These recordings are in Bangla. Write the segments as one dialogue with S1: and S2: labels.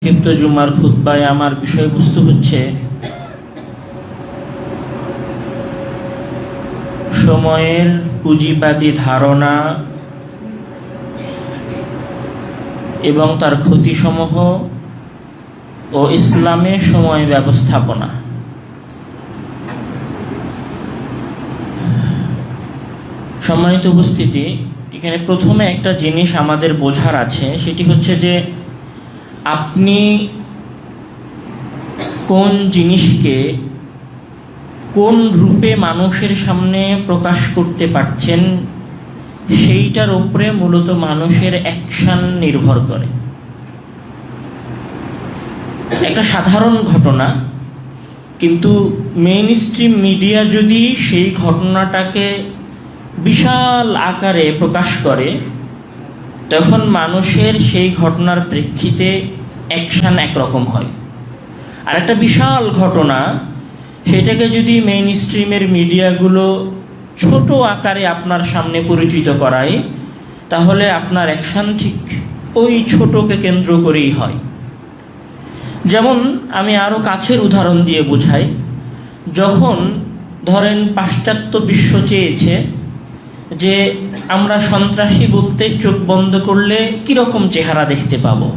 S1: সংক্ষিপ্ত জুমার খুতবায় আমার বিষয়বস্তু হচ্ছে সময়ের পুঁজিবাদী ধারণা এবং তার ক্ষতিসমূহ ও ইসলামে সময় ব্যবস্থাপনা। সম্মানিত উপস্থিতি, এখানে প্রথমে একটা জিনিস আমাদের বোঝার আছে, সেটি হচ্ছে যে আপনি কোন জিনিসকে কোন রূপে মানুষের সামনে প্রকাশ করতে পারছেন সেইটার উপরে মূলত মানুষের অ্যাকশন নির্ভর করে। একটা সাধারণ ঘটনা, কিন্তু মেইনস্ট্রিম মিডিয়া যদি সেই ঘটনাটাকে বিশাল আকারে প্রকাশ করে, তখন মানুষের সেই ঘটনার প্রেক্ষিতে অ্যাকশন একরকম হয়। আর একটা বিশাল ঘটনা, সেটাকে যদি মেইন স্ট্রিমের মিডিয়াগুলো ছোট আকারে আপনার সামনে পরিচিত করায়, তাহলে আপনার অ্যাকশন ঠিক ওই ছোটকে কেন্দ্র করেই হয়। যেমন আমি আরও কাছের উদাহরণ দিয়ে বোঝাই, যখন ধরেন পাশ্চাত্য বিশ্ব চেয়েছে যে আমরা সন্ত্রাসী বলতে চোখ বন্ধ করলে কিরকম চেহারা দেখতে পাবো,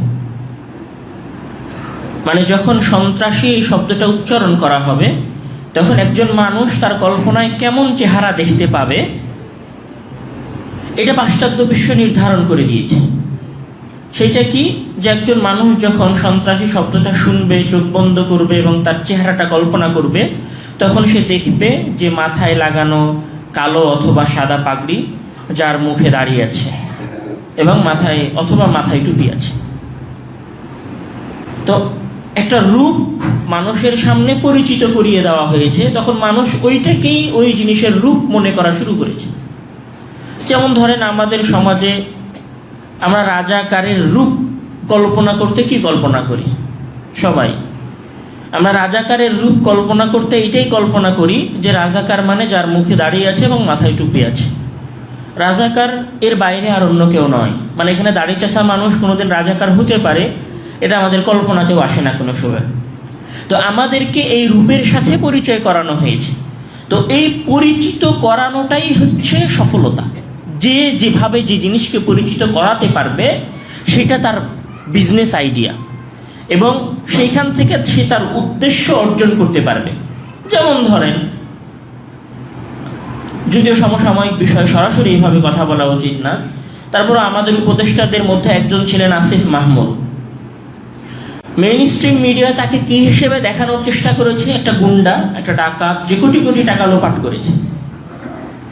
S1: মানে যখন সন্ত্রাসী এই শব্দটা উচ্চারণ করা হবে, তখন একজন মানুষ তার কল্পনায় কেমন চেহারা দেখতে পাবে, এটা পাশ্চাত্য বিশ্ব নির্ধারণ করে দিয়েছে। সেটা কি, যে একজন মানুষ যখন সন্ত্রাসী শব্দটা শুনবে, চোখ বন্ধ করবে এবং তার চেহারাটা কল্পনা করবে, তখন সে দেখবে যে মাথায় লাগানো কালো অথবা সাদা পাগড়ি, যার মুখে দাঁড়িয়ে আছে এবং মাথায় টুপি আছে। তো একটা রূপ মানুষের সামনে পরিচিত করিয়ে দেওয়া হয়েছে, তখন মানুষ ওইটাকেই ওই জিনিসের রূপ মনে করা শুরু করেছে। যেমন ধরেন আমাদের সমাজে আমরা রাজাকারের রূপ কল্পনা করতে কি কল্পনা করি? সবাই আমরা রাজাকারের রূপ কল্পনা করতে এটাই কল্পনা করি যে রাজাকার মানে যার মুখে দাঁড়িয়ে আছে এবং মাথায় টুপি আছে। রাজাকার এর বাইরে আর অন্য কেউ নয়। মানে এখানে দাড়ি চাষা মানুষ কোনোদিন রাজাকার হতে পারে, এটা আমাদের কল্পনাতেও আসে না কোনো সময়। তো আমাদেরকে এই রূপের সাথে পরিচয় করানো হয়েছে। তো এই পরিচিত করানোটাই হচ্ছে সফলতা। যে যেভাবে যে জিনিসকে পরিচিত করাতে পারবে, সেটা তার বিজনেস আইডিয়া, এবং সেইখান থেকে সে তার উদ্দেশ্য অর্জন করতে পারবে। যেমন ধরেন, যদিও সমসাময়িক বিষয় সরাসরি এইভাবে কথা বলা উচিত না, তারপর আমাদের উপদেষ্টাদের মধ্যে একজন ছিলেন Asif Mahmud. Main stream media তাকে কি হিসেবে দেখানোর চেষ্টা করেছে? একটা গুন্ডা, একটা ডাকাত, যে কোটি কোটি টাকা লোপাট করেছে।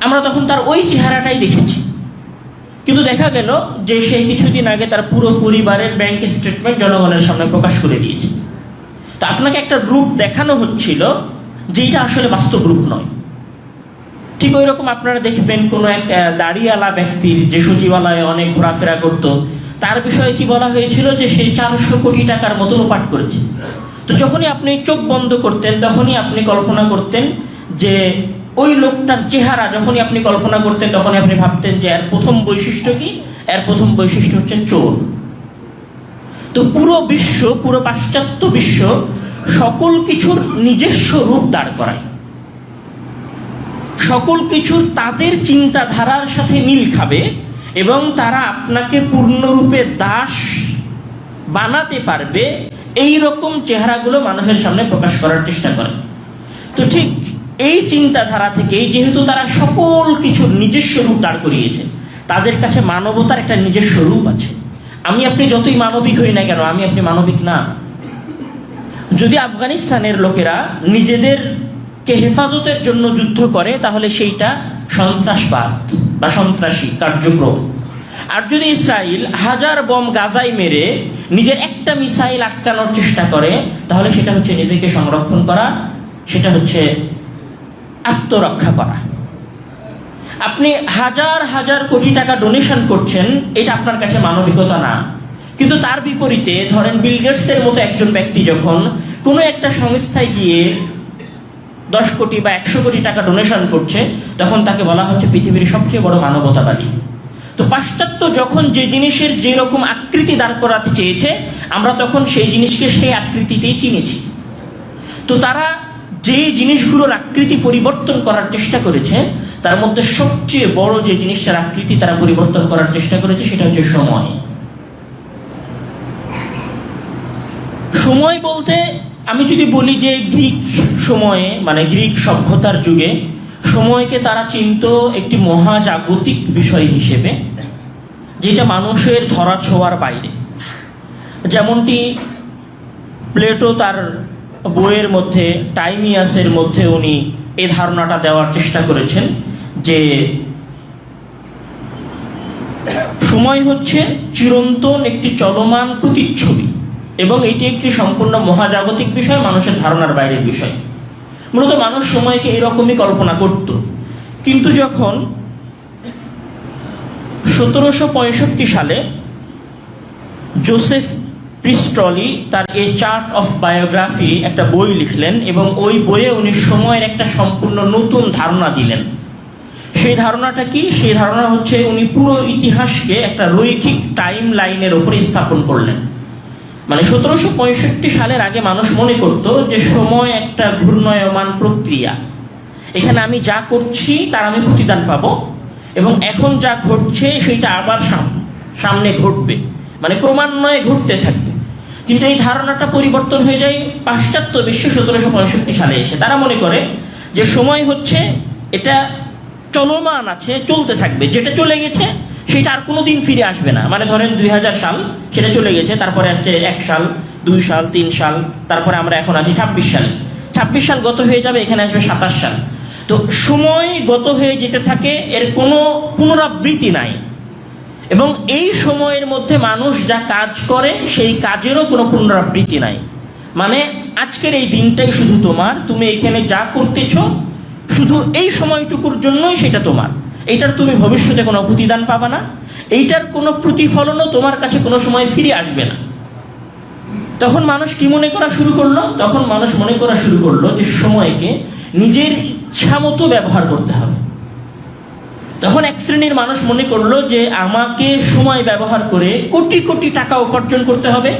S1: আমরা তখন তার ওই চেহারাটাই দেখেছি, কিন্তু দেখা গেল যে সে কিছুদিন আগে তার পুরো পরিবারের ব্যাংক স্টেটমেন্ট জনগণের সামনে প্রকাশ করে দিয়েছে। তো আপনাকে একটা রূপ দেখানো হচ্ছিল যেটা আসলে বাস্তব রূপ নয়। ঠিক ওই রকম আপনারা দেখবেন কোনো এক দাড়িওয়ালা ব্যক্তির, যে সচিবালয়ে অনেক ঘোরাফেরা করত, তার বিষয়ে কি বলা হয়েছিল যে সে 400 কোটি টাকার মতো লোপাট করেছে। তো যখনই আপনি চোখ বন্ধ করতেন, তখনই আপনি কল্পনা করতেন যে ওই লোকটার চেহারা, যখনই আপনি কল্পনা করতেন তখনই আপনি ভাবতেন যে এর প্রথম বৈশিষ্ট্য কি? এর প্রথম বৈশিষ্ট্য হচ্ছে চোর। তো পুরো পাশ্চাত্য বিশ্ব সকল কিছুর নিজস্ব রূপ দাঁড় করায়, সকল কিছুর তাদের চিন্তাধারার সাথে মিল খাবে, এবং তারা আপনাকে পূর্ণরূপে দাস বানাতে পারবে, এই রকম চেহারাগুলো মানুষের সামনে প্রকাশ করার চেষ্টা করে। তো ঠিক এই চিন্তাধারা থেকেই, যেহেতু তারা সকল কিছুর নিজস্ব রূপ দাঁড় করিয়েছে, তাদের কাছে মানবতার একটা নিজস্ব রূপ আছে। আমি আপনি যতই মানবিক হই না কেন, আমি আপনি মানবিক না। যদি আফগানিস্তানের লোকেরা নিজেদেরকে হেফাজতের জন্য যুদ্ধ করে, তাহলে সেইটা সন্ত্রাসবাদ বা সন্ত্রাসী কার্যক্রম। আর যদি ইসরায়েল 1000 বম গাজায় মেরে নিজের একটা মিসাইল আটকানোর চেষ্টা করে, তাহলে সেটা হচ্ছে নিজেকে সংরক্ষণ করা, সেটা হচ্ছে আত্মরক্ষা করা। আপনি হাজার হাজার কোটি টাকা ডোনেশন করছেন, এটা আপনার কাছে মানবিকতা না। কিন্তু তার বিপরীতে ধরেন বিল গেটসের মতো একজন ব্যক্তি যখন কোনো একটা সংস্থায় গিয়ে 10 কোটি বা 100 কোটি টাকা ডোনেশন করছে, তখন তাকে বলা হচ্ছে পৃথিবীর সবচেয়ে বড় মানবতাবাদী। তো তো পাশ্চাত্য যখন যে জিনিসের যেরকম আকৃতি দাঁড় করাতে চেয়েছে, আমরা তখন সেই জিনিসকে সেই আকৃতিতেই চিনেছি। তো তারা যে জিনিসগুলোর আকৃতি পরিবর্তন করার চেষ্টা করেছে, তার মধ্যে সবচেয়ে বড় যে জিনিসটার আকৃতি তারা পরিবর্তন করার চেষ্টা করেছে সেটা হচ্ছে সময়। সময় বলতে আমি যদি বলি যে গ্রিক সময়ে, মানে গ্রিক সভ্যতার যুগে সময়কে তারা চিনত একটি মহাজাগতিক বিষয় হিসেবে, যেটা মানুষের ধরা ছোঁয়ার বাইরে। যেমনটি প্লেটো তার বইয়ের মধ্যে টাইমিয়াসের মধ্যে উনি এই ধারণাটা দেওয়ার চেষ্টা করেছেন যে সময় হচ্ছে চিরন্তন একটি চলমান প্রতিচ্ছবি, এবং এটি একটি সম্পূর্ণ মহাজাগতিক বিষয়, মানুষের ধারণার বাইরের বিষয়। মূলত মানুষ সময়কে এরকমই কল্পনা করত। কিন্তু যখন 1765 সালে জোসেফ প্রিস্টলি তার এ চার্ট অফ বায়োগ্রাফি একটা বই লিখলেন, এবং ওই বইয়ে উনি সময়ের একটা সম্পূর্ণ নতুন ধারণা দিলেন। সেই ধারণাটা কি? সেই ধারণা হচ্ছে উনি পুরো ইতিহাসকে একটা রৈখিক টাইম লাইনের উপরে স্থাপন করলেন। মানে 1765 সালের আগে মানুষ মনে করত যে সময় একটা ঘূর্ণায়মান প্রক্রিয়া, এখানে আমি যা করছি তার আমি প্রতিদান পাবো, এবং এখন যা ঘটছে সেটা আবার সামনে ঘটবে, মানে ক্রমান্বয়ে ঘটতে থাকবে। কিন্তু এই ধারণাটা পরিবর্তন হয়ে যায় পাশ্চাত্য বিশ্বে 1765 সালে এসে। তারা মনে করে যে সময় হচ্ছে এটা চলমান আছে, চলতে থাকবে, যেটা চলে গেছে সেটা আর কোনোদিন ফিরে আসবে না। মানে ধরেন 2000 সাল, সেটা চলে গেছে, তারপরে আসছে 1 সাল, 2 সাল, 3 সাল, তারপরে আমরা এখন আছি 26 সালে। 26 সাল গত হয়ে যাবে, এখানে আসবে 27 সাল। তো সময় গত হয়ে যেতে থাকে, এর কোনো পুনরাবৃত্তি নাই। এবং এই সময়ের মধ্যে মানুষ যা কাজ করে সেই কাজেরও কোনো পুনরাবৃত্তি নাই। মানে আজকের এই দিনটাই শুধু তোমার, তুমি এখানে যা করতেছ শুধু এই সময়টুকুর জন্যই সেটা তোমার, এইটার তুমি ভবিষ্যতে কোনো প্রতিদান পাবে না, এইটার কোনো প্রতিফলনও তোমার কাছে কোনো সময় ফিরে আসবে না। তখন মানুষ কি মনে করা শুরু করলো? তখন মানুষ মনে করা শুরু করলো যে সময়কে নিজের ইচ্ছা মতো ব্যবহার করতে হবে। তখন এক শ্রেণীর মানুষ মনে করলো যে আমাকে সময় ব্যবহার করে কোটি কোটি টাকা উপার্জন করতে হবে,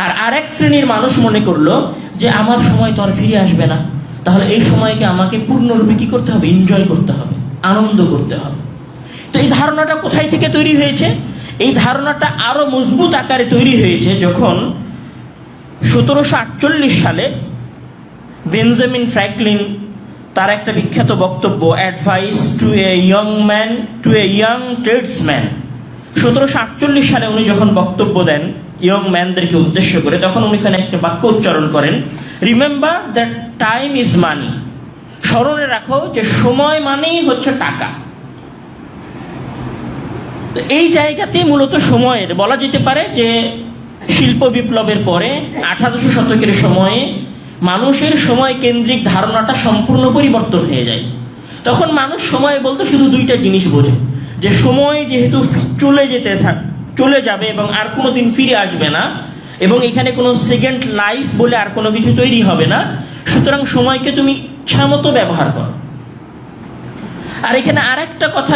S1: আর আরেক শ্রেণীর মানুষ মনে করলো যে আমার সময় তো আর ফিরে আসবে না, তাহলে এই সময়কে আমাকে পূর্ণরূপে কি করতে হবে? এনজয় করতে হবে, আনন্দ করতে হবে। তো এই ধারণাটা কোথায় থেকে তৈরি হয়েছে? এই ধারণাটা আরো মজবুত আকারে তৈরি হয়েছে যখন 1748 সালে বেঞ্জামিন ফ্র্যাঙ্কলিন তার একটা বিখ্যাত বক্তব্য, advice to a young man to a young tradesman, 1748 সালে উনি যখন বক্তব্য দেন ইয়ং ম্যানদেরকে উদ্দেশ্য করে, তখন উনি এখানে একটা বাক্য উচ্চারণ করেন, remember that time is money. স্মরণে রাখো যে সময় মানেই হচ্ছে টাকা। এই জায়গাতে মূলত সময়ের বলা যেতে পারে যে শিল্প বিপ্লবের পরে 1800 শতকের সময়ে মানুষের সময় কেন্দ্রিক ধারণাটা সম্পূর্ণ পরিবর্তন হয়ে যায়। তখন মানুষ সময় বলতে শুধু দুইটা জিনিস বোঝে, যে সময় যেহেতু চলে যাবে এবং আর কোনোদিন ফিরে আসবে না, এবং এখানে কোনো সেকেন্ড লাইফ বলে আর কোনো কিছু তৈরি হবে না, সুতরাং সময়কে তুমি ইচ্ছা মতো ব্যবহার করো। আর এখানে আর একটা কথা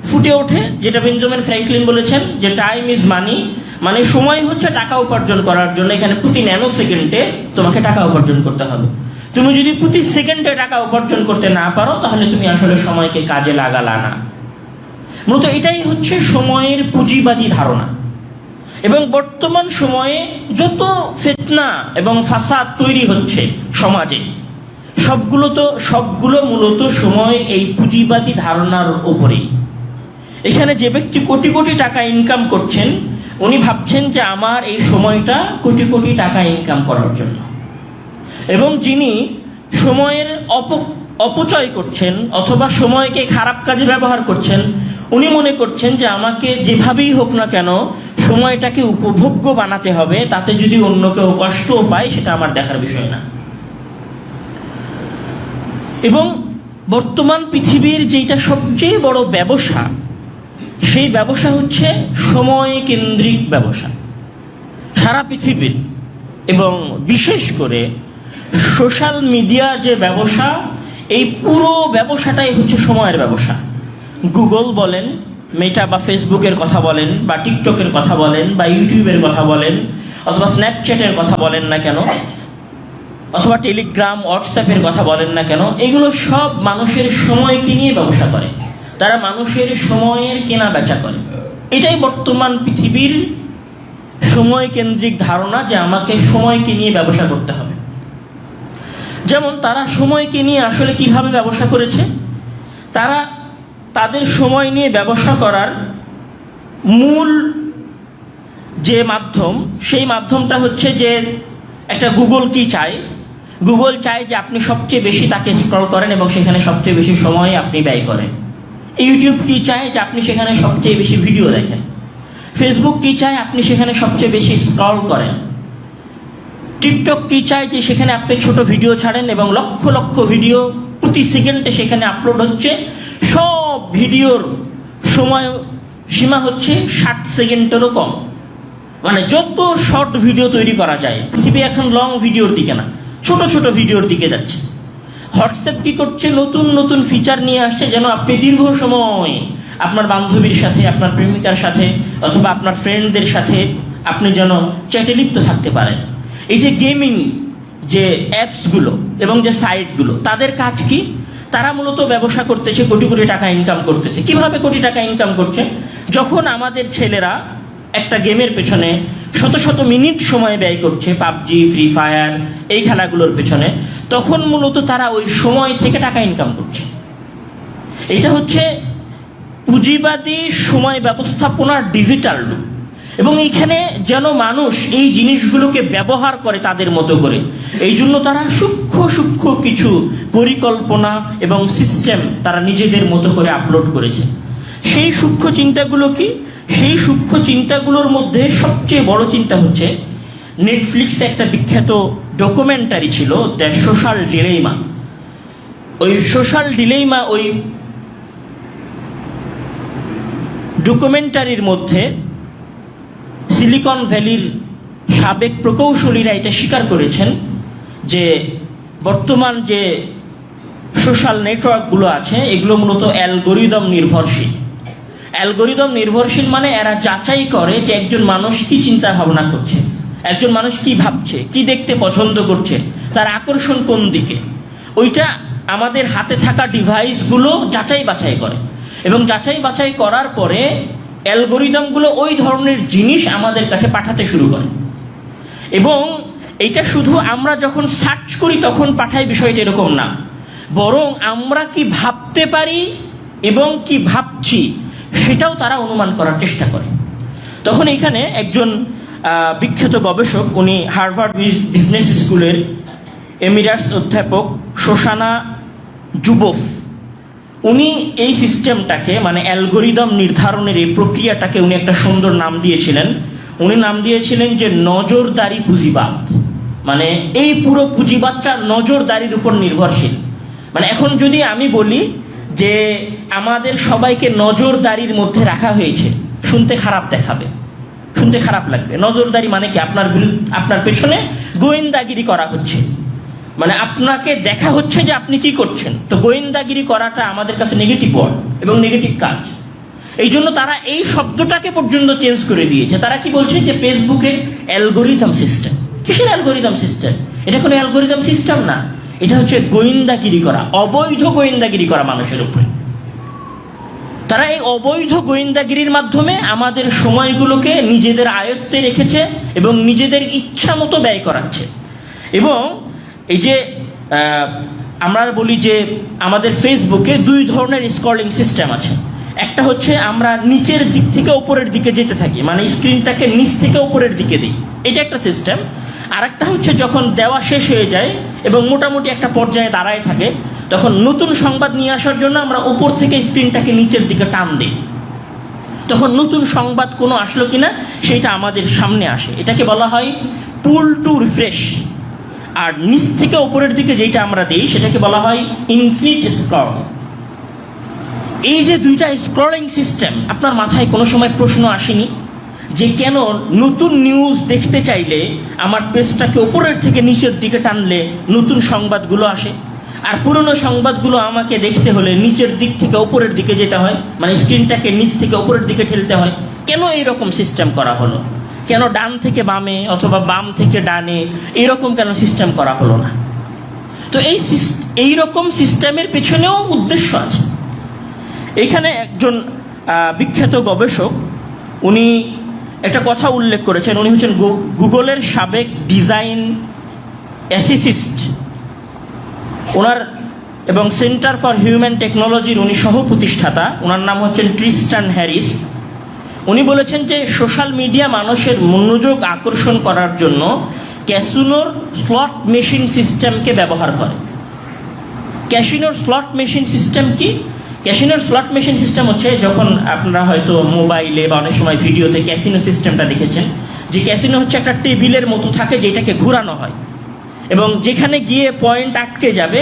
S1: ফুটে ওঠে, যেটা বেঞ্জামিন ফ্র্যাঙ্কলিন বলেছেন, যে টাইম ইজ মানি, মানে সময় হচ্ছে টাকা উপার্জন করার জন্য। এখানে প্রতি ন্যানো সেকেন্ডে তোমাকে টাকা উপার্জন করতে হবে। তুমি যদি প্রতি সেকেন্ডে টাকা উপার্জন করতে না পারো, তাহলে তুমি আসলে সময়কে কাজে লাগালা না। মূলত এটাই হচ্ছে সময়ের পুঁজিবাদী ধারণা। এবং বর্তমান সময়ে যত ফিতনা এবং ফাসাদ তৈরি হচ্ছে সমাজে, সবগুলো মূলত সময়ের এই পুঁজিবাদী ধারণার উপরেই। এখানে যে ব্যক্তি কোটি কোটি টাকা ইনকাম করছেন, উনি ভাবছেন যে আমার এই সময়টা কোটি কোটি টাকা ইনকাম করার জন্য, এবং যিনি সময়ের অপচয় করছেন অথবা সময়কে খারাপ কাজে ব্যবহার করছেন, উনি মনে করছেন যে আমাকে যেভাবেই হোক না কেন সময়টাকে উপভোগ্য বানাতে হবে, তাতে যদি অন্য কেউ কষ্টও পায় সেটা আমার দেখার বিষয় না। এবং বর্তমান পৃথিবীর যেটা সবচেয়ে বড় ব্যবসা, সেই ব্যবসা হচ্ছে সময় কেন্দ্রিক ব্যবসা। সারা পৃথিবীর এবং বিশেষ করে সোশ্যাল মিডিয়ার যে ব্যবসা, এই পুরো ব্যবসাটাই হচ্ছে সময়ের ব্যবসা। গুগল বলেন, মেটা বা ফেসবুকের কথা বলেন, বা টিকটকের কথা বলেন, বা ইউটিউবের কথা বলেন, অথবা স্ন্যাপচ্যাটের কথা বলেন না কেন, অথবা টেলিগ্রাম, হোয়াটসঅ্যাপের কথা বলেন না কেন, এগুলো সব মানুষের সময়কে নিয়ে ব্যবসা করে। তারা মানুষের সময়ের কেনা বেচা করে। এটাই বর্তমান পৃথিবীর সময় কেন্দ্রিক ধারণা, যে আমাকে সময়কে নিয়ে ব্যবসা করতে হবে। যেমন তারা সময়কে নিয়ে আসলে কিভাবে ব্যবসা করেছে, তারা তাদের সময় নিয়ে ব্যবসা করার মূল যে মাধ্যম, সেই মাধ্যমটা হচ্ছে যে একটা গুগল কি চায়, গুগল চায় যে আপনি সবচেয়ে বেশি তাকে স্ক্রল করেন এবং সেখানে সবচেয়ে বেশি সময় আপনি ব্যয় করেন। ইউটিউব কি চায় যে আপনি সেখানে সবচেয়ে বেশি ভিডিও দেখেন। ফেসবুক কি চায় আপনি সেখানে সবচেয়ে বেশি স্ক্রল করেন। টিকটক কি চায় যে সেখানে আপনি ছোট ভিডিও ছাড়েন এবং লক্ষ লক্ষ ভিডিও প্রতি সেকেন্ডে সেখানে আপলোড হচ্ছে। সব ভিডিওর সময় সীমা হচ্ছে 60 সেকেন্ডেরও কম। মানে যত শর্ট ভিডিও তৈরি করা যায়, পৃথিবী এখন লং ভিডিওর দিকে না, ছোট ছোট ভিডিওর দিকে যাচ্ছে। হোয়াটসঅ্যাপ কি করছে, নতুন নতুন ফিচার নিয়ে আসছে যেন আপনি দীর্ঘ সময় আপনার বান্ধবীর সাথে, আপনার প্রেমিকার সাথে, অথবা আপনার ফ্রেন্ডদের সাথে আপনি যেন চ্যাটে লিপ্ত থাকতে পারেন। এই যে গেমিং যে অ্যাপসগুলো এবং যে সাইটগুলো, তাদের কাজ কি? তারা মূলত ব্যবসা করতেছে, কোটি কোটি টাকা ইনকাম করতেছে। কিভাবে কোটি টাকা ইনকাম করছে? যখন আমাদের ছেলেরা একটা গেমের পেছনে শত শত মিনিট সময় ব্যয় করছে, পাবজি, ফ্রি ফায়ার, এই খেলাগুলোর পেছনে, তখন মূলত তারা ওই সময় থেকে টাকা ইনকাম করছে। এটা হচ্ছে পুঁজিবাদী সময় ব্যবস্থাপনার ডিজিটাল রূপ। এবং এইখানে যেন মানুষ এই জিনিসগুলোকে ব্যবহার করে তাদের মতো করে, এই জন্য তারা সূক্ষ্ম সূক্ষ্ম কিছু পরিকল্পনা এবং সিস্টেম তারা নিজেদের মতো করে আপলোড করেছে। সেই সূক্ষ্ম চিন্তাগুলো কি? সেই সূক্ষ্ম চিন্তাগুলোর মধ্যে সবচেয়ে বড় চিন্তা হচ্ছে, নেটফ্লিক্সে একটা বিখ্যাত ডকুমেন্টারি ছিল, দ্য সোশ্যাল ডিলেইমা। ওই সোশ্যাল ডিলেইমা, ওই ডকুমেন্টারির মধ্যে সিলিকন ভ্যালির সাবেক প্রকৌশলীরা এটা স্বীকার করেছেন যে বর্তমান যে সোশ্যাল নেটওয়ার্কগুলো আছে, এগুলো মূলত অ্যালগোরিদম নির্ভরশীল। অ্যালগোরিদম নির্ভরশীল মানে এরা যাচাই করে যে একজন মানুষ কি চিন্তা ভাবনা করছে, একজন মানুষ কি ভাবছে, কি দেখতে পছন্দ করছে, তার আকর্ষণ কোন দিকে, ওইটা আমাদের হাতে থাকা ডিভাইসগুলো যাচাই বাছাই করে। এবং যাচাই বাছাই করার পরে অ্যালগোরিদমগুলো ওই ধরনের জিনিস আমাদের কাছে পাঠাতে শুরু করে। এবং এটা শুধু আমরা যখন সার্চ করি তখন পাঠাই, বিষয়টা এরকম না, বরং আমরা কি ভাবতে পারি এবং কি ভাবছি সেটাও তারা অনুমান করার চেষ্টা করে। তখন এখানে একজন বিখ্যাত গবেষক, উনি হার্ভার্ড বিজনেস স্কুলের এমিরাটস অধ্যাপক শোসানা জুবোফ, উনি এই সিস্টেমটাকে, মানে অ্যালগোরিদম নির্ধারণের এই প্রক্রিয়াটাকে উনি একটা সুন্দর নাম দিয়েছিলেন। উনি নাম দিয়েছিলেন যে নজরদারি পুঁজিবাদ। মানে এই পুরো পুঁজিবাদটা নজরদারির উপর নির্ভরশীল। মানে এখন যদি আমি বলি যে আমাদের সবাইকে নজরদারির মধ্যে রাখা হয়েছে, শুনতে খারাপ দেখাবে, শুনতে খারাপ লাগবে। নজরদারি মানে কি? আপনার পেছনে গোয়েন্দাগিরি করা হচ্ছে, মানে আপনাকে দেখা হচ্ছে যে আপনি কি করছেন। তো গোয়েন্দাগিরি করাটা আমাদের কাছে নেগেটিভ ওয়ার্ড এবং নেগেটিভ কাজ। এই জন্য তারা এই শব্দটাকে পর্যন্ত চেঞ্জ করে দিয়েছে। তারা কি বলছে যে ফেসবুকের অ্যালগোরিদম সিস্টেম। কিসের অ্যালগোরিদম সিস্টেম? এটা কোনো অ্যালগোরিদম সিস্টেম না, এটা হচ্ছে গোয়েন্দাগিরি করা, অবৈধ গোয়েন্দাগিরি করা মানুষের উপরে। তারা এই অবৈধ গোয়েন্দাগিরির মাধ্যমে আমাদের সময়গুলোকে নিজেদের আয়ত্তে রেখেছে এবং নিজেদের ইচ্ছা মতো ব্যয় করাচ্ছে। এবং এই যে আমরা বলি যে আমাদের ফেসবুকে দুই ধরনের স্ক্রলিং সিস্টেম আছে। একটা হচ্ছে আমরা নিচের দিক থেকে উপরের দিকে যেতে থাকি, মানে স্ক্রিনটাকে নিচ থেকে উপরের দিকে দিই, এটা একটা সিস্টেম। আর একটা হচ্ছে যখন দেওয়া শেষ হয়ে যায় এবং মোটামুটি একটা পর্যায়ে দাঁড়ায় থাকে, তখন নতুন সংবাদ নিয়ে আসার জন্য আমরা উপর থেকে স্ক্রিনটাকে নিচের দিকে টান দিই। তখন নতুন সংবাদ কোনো আসলো কিনা সেটা আমাদের সামনে আসে। এটাকে বলা হয় পুল টু রিফ্রেশ। আর নিচ থেকে উপরের দিকে যেটা আমরা দিই সেটাকে বলা হয় ইনফিনিট স্ক্রল। এই যে দুইটা স্ক্রলিং সিস্টেম, আপনার মাথায় কোনো সময় প্রশ্ন আসেনি যে কেন নতুন নিউজ দেখতে চাইলে আমার পেজটাকে উপরের থেকে নিচের দিকে টানলে নতুন সংবাদগুলো আসে? আর পুরনো সংবাদগুলো আমাকে দেখতে হলে নিচের দিক থেকে উপরের দিকে যেতে হয়, মানে স্ক্রিনটাকে নিচ থেকে উপরের দিকে ঠেলতে হয়। কেন এইরকম সিস্টেম করা হলো? কেন ডান থেকে বামে অথবা বাম থেকে ডানে এরকম কেন সিস্টেম করা হলো না? তো এই রকম সিস্টেমের পেছনেও উদ্দেশ্য আছে। এখানে একজন বিখ্যাত গবেষক উনি একটা কথা উল্লেখ করেছেন। উনি হচ্ছেন গুগলের সাবেক ডিজাইন অ্যাথিসিস্ট। ওনার এবং সেন্টার ফর হিউম্যান টেকনোলজির উনি সহ প্রতিষ্ঠাতা। ওনার নাম হচ্ছেন ট্রিস্টান হ্যারিস। উনি বলেছেন যে সোশ্যাল মিডিয়া মানুষের মনোযোগ আকর্ষণ করার জন্য ক্যাসিনোর স্লট মেশিন সিস্টেমকে ব্যবহার করে। ক্যাসিনোর স্লট মেশিন সিস্টেম কি? ক্যাসিনোর স্লট মেশিন সিস্টেম হচ্ছে, যখন আপনারা হয়তো মোবাইলে বা অনেক সময় ভিডিওতে ক্যাসিনো সিস্টেমটা দেখেছেন, যে ক্যাসিনো হচ্ছে একটা টেবিলের মতো থাকে যেটাকে ঘোরানো হয় এবং যেখানে গিয়ে পয়েন্ট আটকে যাবে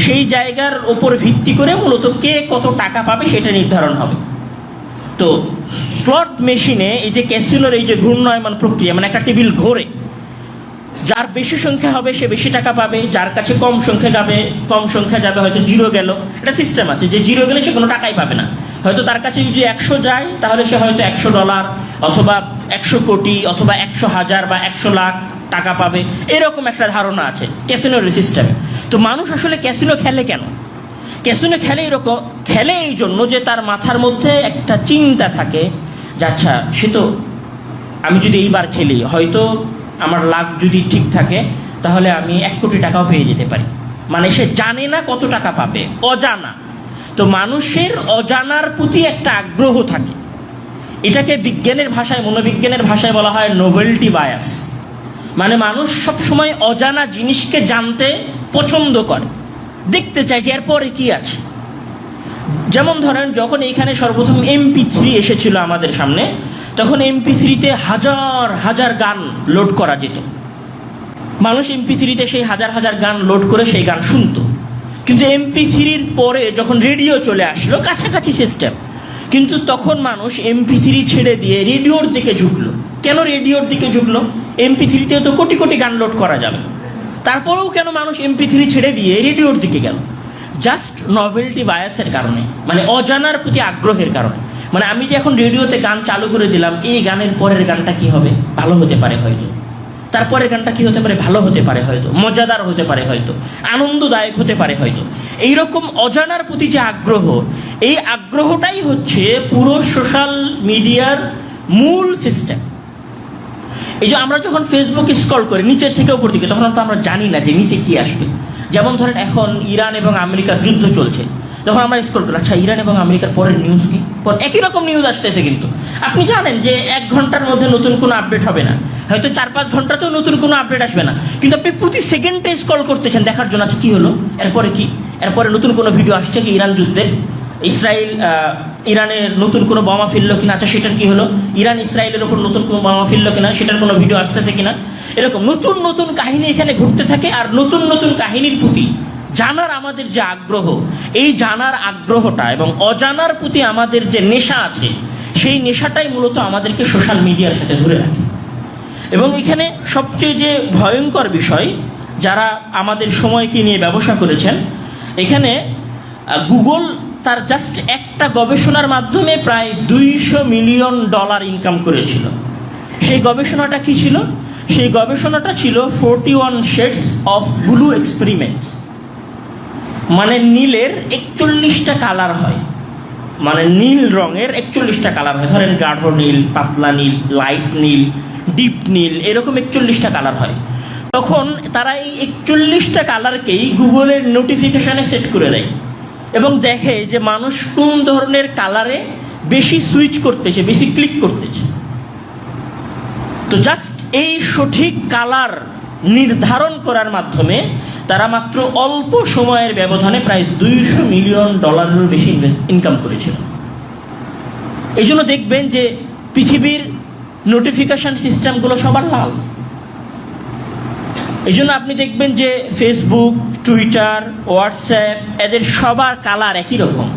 S1: সেই জায়গার ওপর ভিত্তি করে মূলত কে কত টাকা পাবে সেটা নির্ধারণ হবে। তো স্লট মেশিনে এই যে ক্যাসিনোর এই যে ঘূর্ণায়মান প্রক্রিয়া, মানে একটা টেবিল ঘোরে, যার বেশি সংখ্যা হবে সে বেশি টাকা পাবে, যার কাছে কম সংখ্যা যাবে হয়তো জিরো গেল। এটা সিস্টেম আছে যে জিরো গেলে সে কোনো টাকাই পাবে না। হয়তো তার কাছে যদি 100 যায় তাহলে সে হয়তো $100 অথবা 100 কোটি অথবা 100,000 বা 100 লাখ টাকা পাবে, এরকম একটা ধারণা আছে ক্যাসিনোর সিস্টেমে। তো মানুষ আসলে ক্যাসিনো খেলে কেন? ক্যাসিনো খেলে এই জন্য যে তার মাথার মধ্যে একটা চিন্তা থাকে যে আচ্ছা, সে তো, আমি যদি এইবার খেলি হয়তো আমার লাক যদি ঠিক থাকে তাহলে আমি 1 কোটি টাকাও পেয়ে যেতে পারি। মানে সে জানে না কত টাকা পাবে, অজানা। তো মানুষের অজানার প্রতি একটা আগ্রহ থাকে। এটাকে বিজ্ঞানের ভাষায়, মনোবিজ্ঞানের ভাষায় বলা হয় নোভেলটি বায়াস। মানে মানুষ সবসময় অজানা জিনিসকে জানতে পছন্দ করে, দেখতে চায় যে এরপরে কি আছে। যেমন ধরেন, যখন এইখানে সর্বপ্রথম MP3 এসেছিল আমাদের সামনে, তখন MP3-তে হাজার হাজার গান লোড করা যেত। মানুষ MP3-তে সেই হাজার হাজার গান লোড করে সেই গান শুনতো। কিন্তু MP3-র পরে যখন রেডিও চলে আসলো, কাছাকাছি সিস্টেম, কিন্তু তখন মানুষ MP3 ছেড়ে দিয়ে রেডিওর দিকে ঝুঁকলো। কেন রেডিওর দিকে ঝুঁকলো? MP3-তে তো কোটি কোটি গান লোড করা যাবে। তারপরেও কেন মানুষ MP3 ছেড়ে দিয়ে রেডিওর দিকে গেল? জাস্ট নভেলটি বায়াসের কারণে, মানে অজানার প্রতি আগ্রহের কারণে। মানে আমি যে এখন রেডিওতে গান চালু করে দিলাম, এই গানের পরের গানটা কি হবে? ভালো হতে পারে হয়তো। তারপরের গানটা কি হতে পারে? ভালো হতে পারে হয়তো, মজাদার হতে পারে হয়তো, আনন্দদায়ক হতে পারে হয়তো। এইরকম অজানার প্রতি যে আগ্রহ, এই আগ্রহটাই হচ্ছে পুরো সোশ্যাল মিডিয়ার মূল সিস্টেম। এই যে আমরা যখন ফেসবুকে স্ক্রল করি নিচের থেকে উপর দিকে, তখন তো আমরা জানি না যে নিচে কি আসবে। যেমন ধরেন, এখন ইরান এবং আমেরিকার যুদ্ধ চলছে, তখন আমরা স্ক্রল করি, আচ্ছা ইরান এবং আমেরিকার পরের নিউজ কি? একই রকম নিউজ আসতেছে, কিন্তু আপনি জানেন যে 1 ঘন্টার মধ্যে নতুন কোনো আপডেট হবে না, হয়তো 4-5 ঘন্টাতেও নতুন কোনো আপডেট আসবে না, কিন্তু আপনি প্রতি সেকেন্ডে স্ক্রল করতেছেন দেখার জন্য আচ্ছা কী হলো, এরপরে কি, এরপরে নতুন কোনো ভিডিও আসছে কি ইরান যুদ্ধের, ইরানের নতুন কোনো বোমা ফেললো কিনা, আচ্ছা সেটার কি হলো, ইরান ইসরায়েলের ওপর নতুন কোনো বোমা ফেললো কিনা, সেটার কোনো ভিডিও আসতেছে কিনা। এরকম নতুন নতুন কাহিনী এখানে ঘুরতে থাকে। আর নতুন নতুন কাহিনীর প্রতি জানার আমাদের যে আগ্রহ, এই জানার আগ্রহটা এবং অজানার প্রতি আমাদের যে নেশা আছে, সেই নেশাটাই মূলত আমাদেরকে সোশ্যাল মিডিয়ার সাথে ধরে রাখে। এবং এখানে সবচেয়ে যে ভয়ঙ্কর বিষয়, যারা আমাদের সময়কে নিয়ে ব্যবসা করেছেন, এখানে গুগল তার জাস্ট একটা গবেষণার মাধ্যমে প্রায় $200 মিলিয়ন ইনকাম করেছিল। সেই গবেষণাটা কি ছিল? সেই গবেষণাটা ছিল 41 শেডস অফ ব্লু এক্সপেরিমেন্ট। মানে নীলের 41টা কালার হয়, মানে নীল রঙের 41টা কালার হয়। ধরেন গাঢ় নীল, পাতলা নীল, লাইট নীল, ডিপ নীল, এরকম 41টা কালার হয়। তখন তারা এই 41টা কালারকেই গুগলের নোটিফিকেশানে সেট করে দেয় এবং দেখে যে মানুষ কোন ধরনের কালারে বেশি সুইচ করতেছে, বেশি ক্লিক করতেছে। তো জাস্ট এই সঠিক কালার নির্ধারণ করার মাধ্যমে তারা মাত্র অল্প সময়ের ব্যবধানে প্রায় $200 মিলিয়ন বেশি ইনকাম করেছিল। এই জন্য দেখবেন যে পৃথিবীর নোটিফিকেশন সিস্টেমগুলো সবার লাল। এই জন্য আপনি দেখবেন যে ফেসবুক, টুইটার, হোয়াটসঅ্যাপ, এদের সবার কালার একই রকম।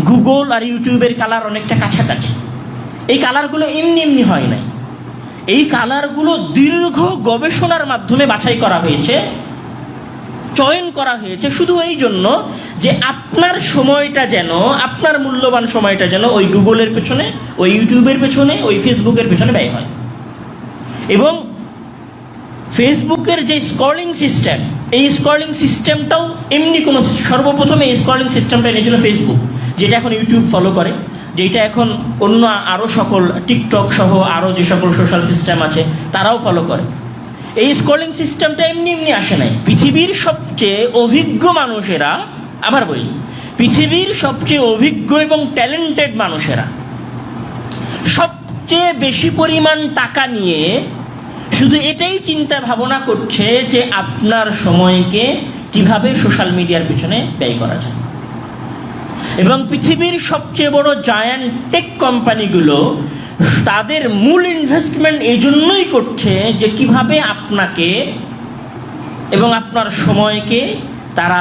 S1: গুগল আর ইউটিউবের কালার অনেকটা কাছাকাছি। এই কালারগুলো এমনি এমনি হয় নাই। এই কালারগুলো দীর্ঘ গবেষণার মাধ্যমে বাছাই করা হয়েছে চয়ন করা হয়েছে শুধু এই জন্য যে আপনার সময়টা যেন, আপনার মূল্যবান সময়টা যেন ওই গুগলের পেছনে, ওই ইউটিউবের পেছনে, ওই ফেসবুকের পেছনে ব্যয় হয়। এবং ফেসবুকের যে স্ক্রলিং সিস্টেম, এই স্ক্রলিং সিস্টেমটাও এমনি কোনো, সর্বপ্রথমে এই স্ক্রলিং সিস্টেমটা এনেছিল ফেসবুক, যেটা এখন ইউটিউব ফলো করে, যেটা এখন অন্য আরও সকল টিকটক সহ আরও যে সকল সোশ্যাল সিস্টেম আছে তারাও ফলো করে। এই স্ক্রলিং সিস্টেমটা এমনি এমনি আসে নাই। পৃথিবীর সবচেয়ে অভিজ্ঞ মানুষেরা, আবার বলি, পৃথিবীর সবচেয়ে অভিজ্ঞ এবং ট্যালেন্টেড মানুষেরা সবচেয়ে বেশি পরিমাণ টাকা নিয়ে শুধু এটাই চিন্তা ভাবনা করছে যে আপনার সময়কে কিভাবে সোশ্যাল মিডিয়ার পিছনে ব্যয় করা যায়। এবং পৃথিবীর সবচেয়ে বড় জায়ান্ট টেক কোম্পানিগুলো তাদের মূল ইনভেস্টমেন্ট এই জন্যই করছে যে কিভাবে আপনাকে এবং আপনার সময়কে তারা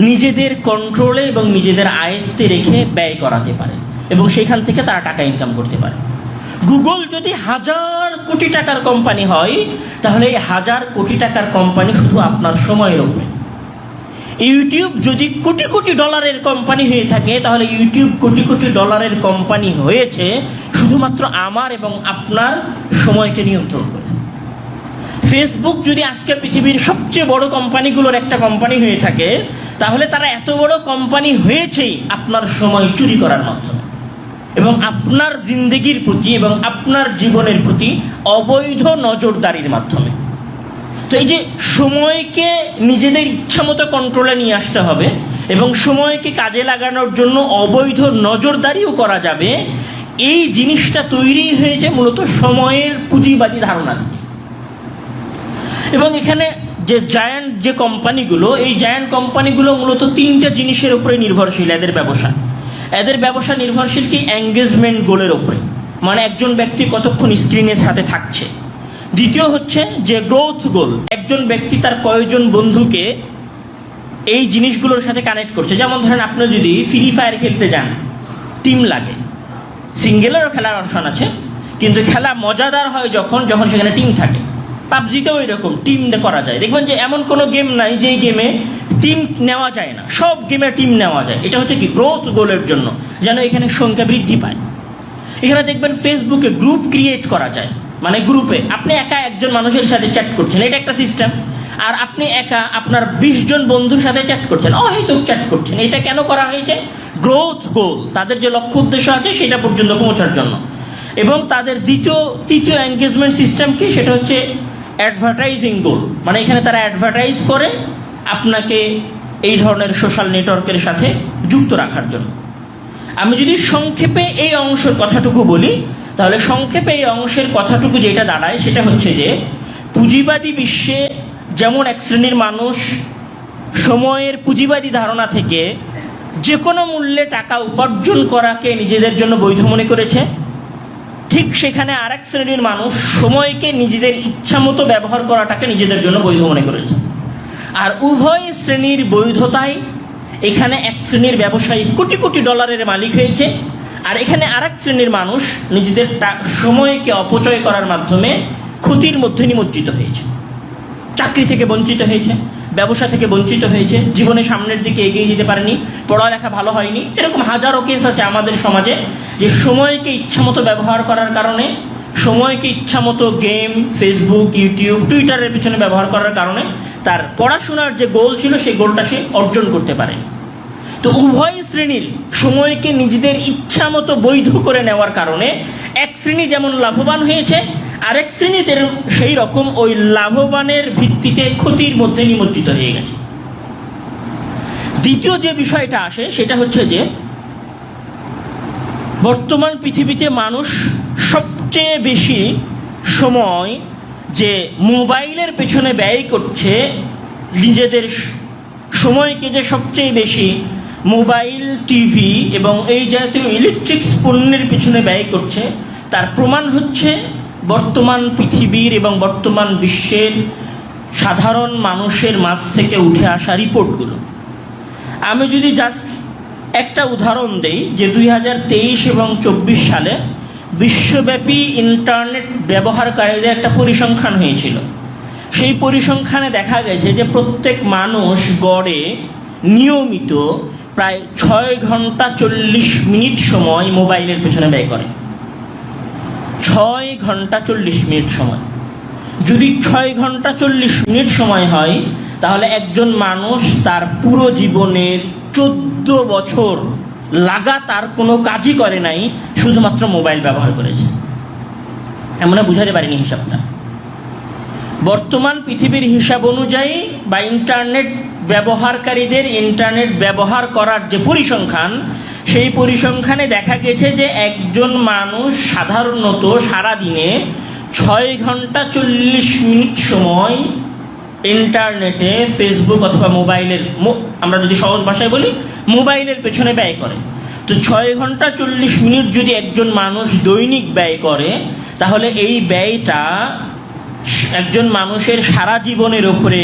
S1: নিজেদের কন্ট্রোলে এবং নিজেদের আয়ত্তে রেখে ব্যয় করাতে পারে এবং সেখান থেকে তারা টাকা ইনকাম করতে পারে। গুগল যদি 1000 কোটি টাকার কোম্পানি হয়, তাহলে এই 1000 কোটি টাকার কোম্পানি শুধু আপনার সময়ের উপরে। ইউটিউব যদি কোটি কোটি ডলারের কোম্পানি হয়ে থাকে, তাহলে ইউটিউব কোটি কোটি ডলারের কোম্পানি হয়েছে শুধুমাত্র আমার এবং আপনার সময়কে নিয়ন্ত্রণ করে। ফেসবুক যদি আজকে পৃথিবীর সবচেয়ে বড় কোম্পানিগুলোর একটা কোম্পানি হয়ে থাকে, তাহলে তারা এত বড় কোম্পানি হয়েছেই আপনার সময় চুরি করার মাধ্যমে এবং আপনার জিন্দেগির প্রতি এবং আপনার জীবনের প্রতি অবৈধ নজরদারির মাধ্যমে। তো এই যে সময়কে নিজেদের ইচ্ছামতো কন্ট্রোলে নিয়ে আসতে হবে এবং সময়কে কাজে লাগানোর জন্য অবৈধ নজরদারিও করা যাবে, এই জিনিসটা তৈরি হয়েছে মূলত সময়ের পুঁজিবাদী ধারণা থেকে। এবং এখানে যে জায়ান্ট যে কোম্পানিগুলো, এই জায়ান্ট কোম্পানিগুলো মূলত 3টা জিনিসের উপরে নির্ভরশীল। এদের ব্যবসা নির্ভরশীল কি? এঙ্গেজমেন্ট গোলের উপরে, মানে একজন ব্যক্তি কতক্ষণ স্ক্রিনের সাথে থাকছে। দ্বিতীয় হচ্ছে যে গ্রোথ গোল, একজন ব্যক্তি তার কয়েকজন বন্ধুকে এই জিনিসগুলোর সাথে কানেক্ট করছে। যেমন ধরেন আপনি যদি ফ্রি ফায়ার খেলতে যান, টিম লাগে, সিঙ্গেলেরও খেলার অপশন আছে, কিন্তু খেলা মজাদার হয় যখন সেখানে টিম থাকে। পাবজিতেও এরকম টিম করা যায়। দেখবেন যে এমন কোনো গেম নাই যেই গেমে টিম নেওয়া যায় না, সব গেমে টিম নেওয়া যায়। এটা হচ্ছে কি? গ্রোথ গোলের জন্য, যেন এখানে সংখ্যা বৃদ্ধি পায়। এখানে দেখবেন ফেসবুকে গ্রুপ ক্রিয়েট করা যায়, মানে গ্রুপে আপনি একা একজন মানুষের সাথে চ্যাট করছেন, এটা একটা সিস্টেম। আর আপনি একা আপনার 20 জন বন্ধুর সাথে চ্যাট করছেন, অহেতুক চ্যাট করছেন। এটা কেন করা হয়েছে? গ্রোথ গোল, তাদের যে লক্ষ্য উদ্দেশ্য আছে সেটা পর্যন্ত পৌঁছার জন্য। এবং তাদের তৃতীয় এঙ্গেজমেন্ট সিস্টেম কি? সেটা হচ্ছে অ্যাডভার্টাইজিং গোল, মানে এখানে তারা অ্যাডভার্টাইজ করে আপনাকে এই ধরনের সোশ্যাল নেটওয়ার্কের সাথে যুক্ত রাখার জন্য। আমি যদি সংক্ষেপে এই অংশের কথাটুকু বলি, তাহলে সংক্ষেপে এই অংশের কথাটুকু যেটা দাঁড়ায় সেটা হচ্ছে যে পুঁজিবাদী বিশ্বে যেমন এক শ্রেণীর মানুষ সময়ের পুঁজিবাদী ধারণা থেকে যে কোনো মূল্যে টাকা উপার্জন করাকে নিজেদের জন্য বৈধ মনে করেছে, ঠিক সেখানে আরেক শ্রেণীর মানুষ সময়কে নিজেদের ইচ্ছামতো ব্যবহার করাটাকে নিজেদের জন্য বৈধ মনে করেছে। আর উভয় শ্রেণীর বৈধতায় এখানে এক শ্রেণীর ব্যবসায়ী কোটি কোটি ডলারের মালিক হয়েছে, আর এখানে আরেক শ্রেণীর মানুষ নিজেদের সময়কে অপচয় করার মাধ্যমে ক্ষতির মধ্যে নিমজ্জিত হয়েছে। চাকরি থেকে বঞ্চিত হয়েছে, ব্যবসা থেকে বঞ্চিত হয়েছে, জীবনে সামনের দিকে এগিয়ে যেতে পারেনি, পড়ালেখা ভালো হয়নি। এরকম হাজারো কেস আছে আমাদের সমাজে যে সময়কে ইচ্ছামতো ব্যবহার করার কারণে, সময়কে ইচ্ছামতো গেম, ফেসবুক, ইউটিউব, টুইটারের পিছনে ব্যবহার করার কারণে তার পড়াশোনার যে গোল ছিল সেই গোলটা সে অর্জন করতে পারেনি। তো উভয় শ্রেণীর সময়কে নিজেদের ইচ্ছামতো বৈধ করে নেওয়ার কারণে এক শ্রেণী যেমন লাভবান হয়েছে, আরেক শ্রেণী সেই রকম ওই লাভবানের ভিত্তিতে ক্ষতির মধ্যে নিমজ্জিত হয়ে গেছে। দ্বিতীয় যে বিষয়টা আসে সেটা হচ্ছে যে বর্তমান পৃথিবীতে মানুষ সবচেয়ে বেশি সময় যে মোবাইলের পেছনে ব্যয় করছে, নিজেদের সময়কে যে সবচেয়ে বেশি মোবাইল, টিভি এবং এই জাতীয় ইলেকট্রিক্স পণ্যের পিছনে ব্যয় করছে, তার প্রমাণ হচ্ছে বর্তমান পৃথিবীর এবং বর্তমান বিশ্বের সাধারণ মানুষের মাঝ থেকে উঠে আসা রিপোর্টগুলো। আমি যদি জাস্ট একটা উদাহরণ দেই যে 2023 এবং 24 সালে বিশ্বব্যাপী ইন্টারনেট ব্যবহারকারীদের একটা পরিসংখ্যান হয়েছিল। সেই পরিসংখ্যানে দেখা গেছে যে প্রত্যেক মানুষ গড়ে নিয়মিত প্রায় 6 ঘন্টা 40 মিনিট সময় মোবাইলের পেছনে ব্যয় করে। 6 ঘন্টা 40 মিনিট সময়। যদি 6 ঘন্টা 40 মিনিট সময় হয়, তাহলে একজন মানুষ তার পুরো জীবনের 14 বছর লাগাতার কোনো কাজই করে নাই, শুধুমাত্র মোবাইল ব্যবহার করেছে। আমরা বুঝাতে পারিনি হিসাবটা। বর্তমান পৃথিবীর হিসাব অনুযায়ী বা ইন্টারনেট ব্যবহারকারীদের ইন্টারনেট ব্যবহার করার যে পরিসংখ্যান, সেই পরিসংখ্যানে দেখা গেছে যে একজন মানুষ সাধারণত সারাদিনে 6 ঘন্টা 40 মিনিট সময় ইন্টারনেটে, ফেসবুক অথবা মোবাইলের, আমরা যদি সহজ ভাষায় বলি, মোবাইলের পেছনে ব্যয় করে। তো 6 ঘন্টা 40 মিনিট যদি একজন মানুষ দৈনিক ব্যয় করে, তাহলে এই ব্যয়টা একজন মানুষের সারা জীবনের উপরে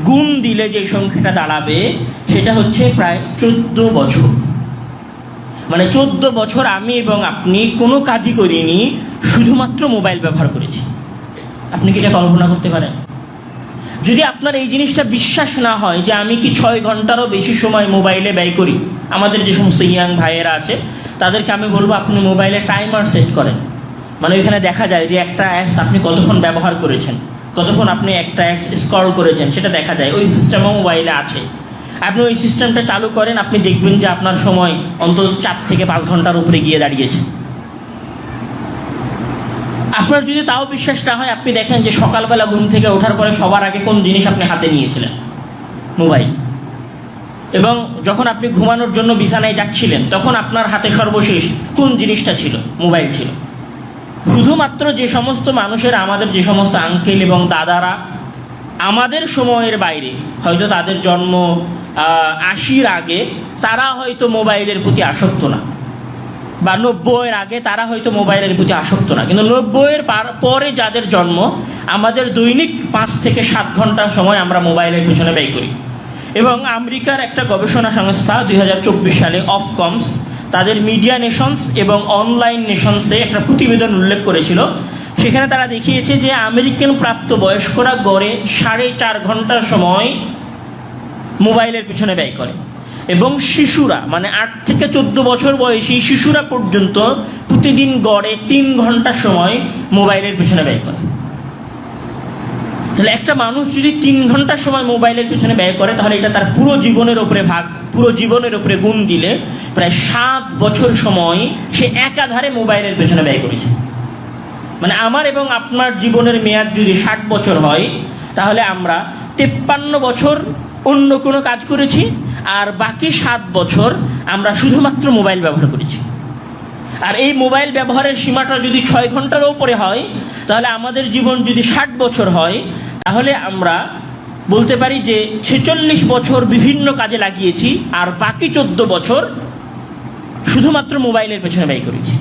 S1: গুণ দিলে যে সংখ্যাটা দাঁড়াবে, সেটা হচ্ছে প্রায় 14 বছর। মানে 14 বছর আমি এবং আপনি কোনো কাজই করিনি, শুধুমাত্র মোবাইল ব্যবহার করেছি। আপনি কি এটা কল্পনা করতে পারেন? যদি আপনার এই জিনিসটা বিশ্বাস না হয় যে আমি কি 6 ঘন্টারও বেশি সময় মোবাইলে ব্যয় করি, আমাদের যে সমস্ত ইয়াং ভাইয়েরা আছে তাদেরকে আমি বলবো আপনি মোবাইলে টাইমার সেট করেন। মানে ওইখানে দেখা যায় যে একটা অ্যাপস আপনি কতক্ষণ ব্যবহার করেছেন, কতক্ষণ আপনি একটা অ্যাপস স্ক্রল করেছেন, সেটা দেখা যায়। ওই সিস্টেমও মোবাইলে আছে। আপনি ওই সিস্টেমটা চালু করেন, আপনি দেখবেন যে আপনার সময় অন্তত 4 থেকে 5 ঘন্টার উপরে গিয়ে দাঁড়িয়েছে। আপনার যদি তাও বিশ্বাস না হয়, আপনি দেখেন যে সকালবেলা ঘুম থেকে ওঠার পরে সবার আগে কোন জিনিস আপনি হাতে নিয়েছিলেন? মোবাইল। এবং যখন আপনি ঘুমানোর জন্য বিছানায় যাচ্ছিলেন, তখন আপনার হাতে সর্বশেষ কোন জিনিসটা ছিল? মোবাইল ছিল। শুধুমাত্র যে সমস্ত মানুষের, আমাদের যে সমস্ত আঙ্কেল এবং দাদারা আমাদের সময়ের বাইরে, হয়তো তাদের জন্ম 80-র আগে, তারা হয়তো মোবাইলের প্রতি আসক্ত না, বা 90-এর আগে তারা হয়তো মোবাইলের প্রতি আসক্ত না, কিন্তু 90-এর পরে যাদের জন্ম, আমাদের দৈনিক 5 থেকে 7 ঘন্টা সময় আমরা মোবাইলের পিছনে ব্যয় করি। এবং আমেরিকার একটা গবেষণা সংস্থা 2024 সালে অফকমস তাদের মিডিয়া নেশনস এবং অনলাইন নেশনসে একটা প্রতিবেদন উল্লেখ করেছিল। সেখানে তারা দেখিয়েছে যে আমেরিকান প্রাপ্তবয়স্করা গড়ে 4.5 ঘন্টা সময় মোবাইলের পিছনে ব্যয় করে, এবং শিশুরা, মানে 8 থেকে 14 বছর বয়সী শিশুরা পর্যন্ত প্রতিদিন গড়ে 3 ঘন্টা সময় মোবাইলের পিছনে ব্যয় করে। তাহলে একটা মানুষ যদি 3 ঘন্টা সময় মোবাইলের পিছনে ব্যয় করে, তাহলে এটা তার পুরো জীবনের উপরে পুরো জীবনের উপরে গুণ দিলে প্রায় 7 বছর সময় সে একাধারে মোবাইলের পেছনে ব্যয় করেছে। মানে আমার এবং আপনার জীবনের মেয়াদ যদি 60 বছর হয়, তাহলে আমরা 53 বছর অন্য কোনো কাজ করেছি, আর বাকি 7 বছর আমরা শুধুমাত্র মোবাইল ব্যবহার করেছি। আর এই মোবাইল ব্যবহারের সীমাটা যদি 6 ঘন্টার উপরে হয়, তাহলে আমাদের জীবন যদি 60 বছর হয়, তাহলে আমরা বলতে পারি যে 46 বছর বিভিন্ন কাজে লাগিয়েছি, আর বাকি 14 বছর শুধুমাত্র মোবাইলের পেছনে ব্যয় করেছি।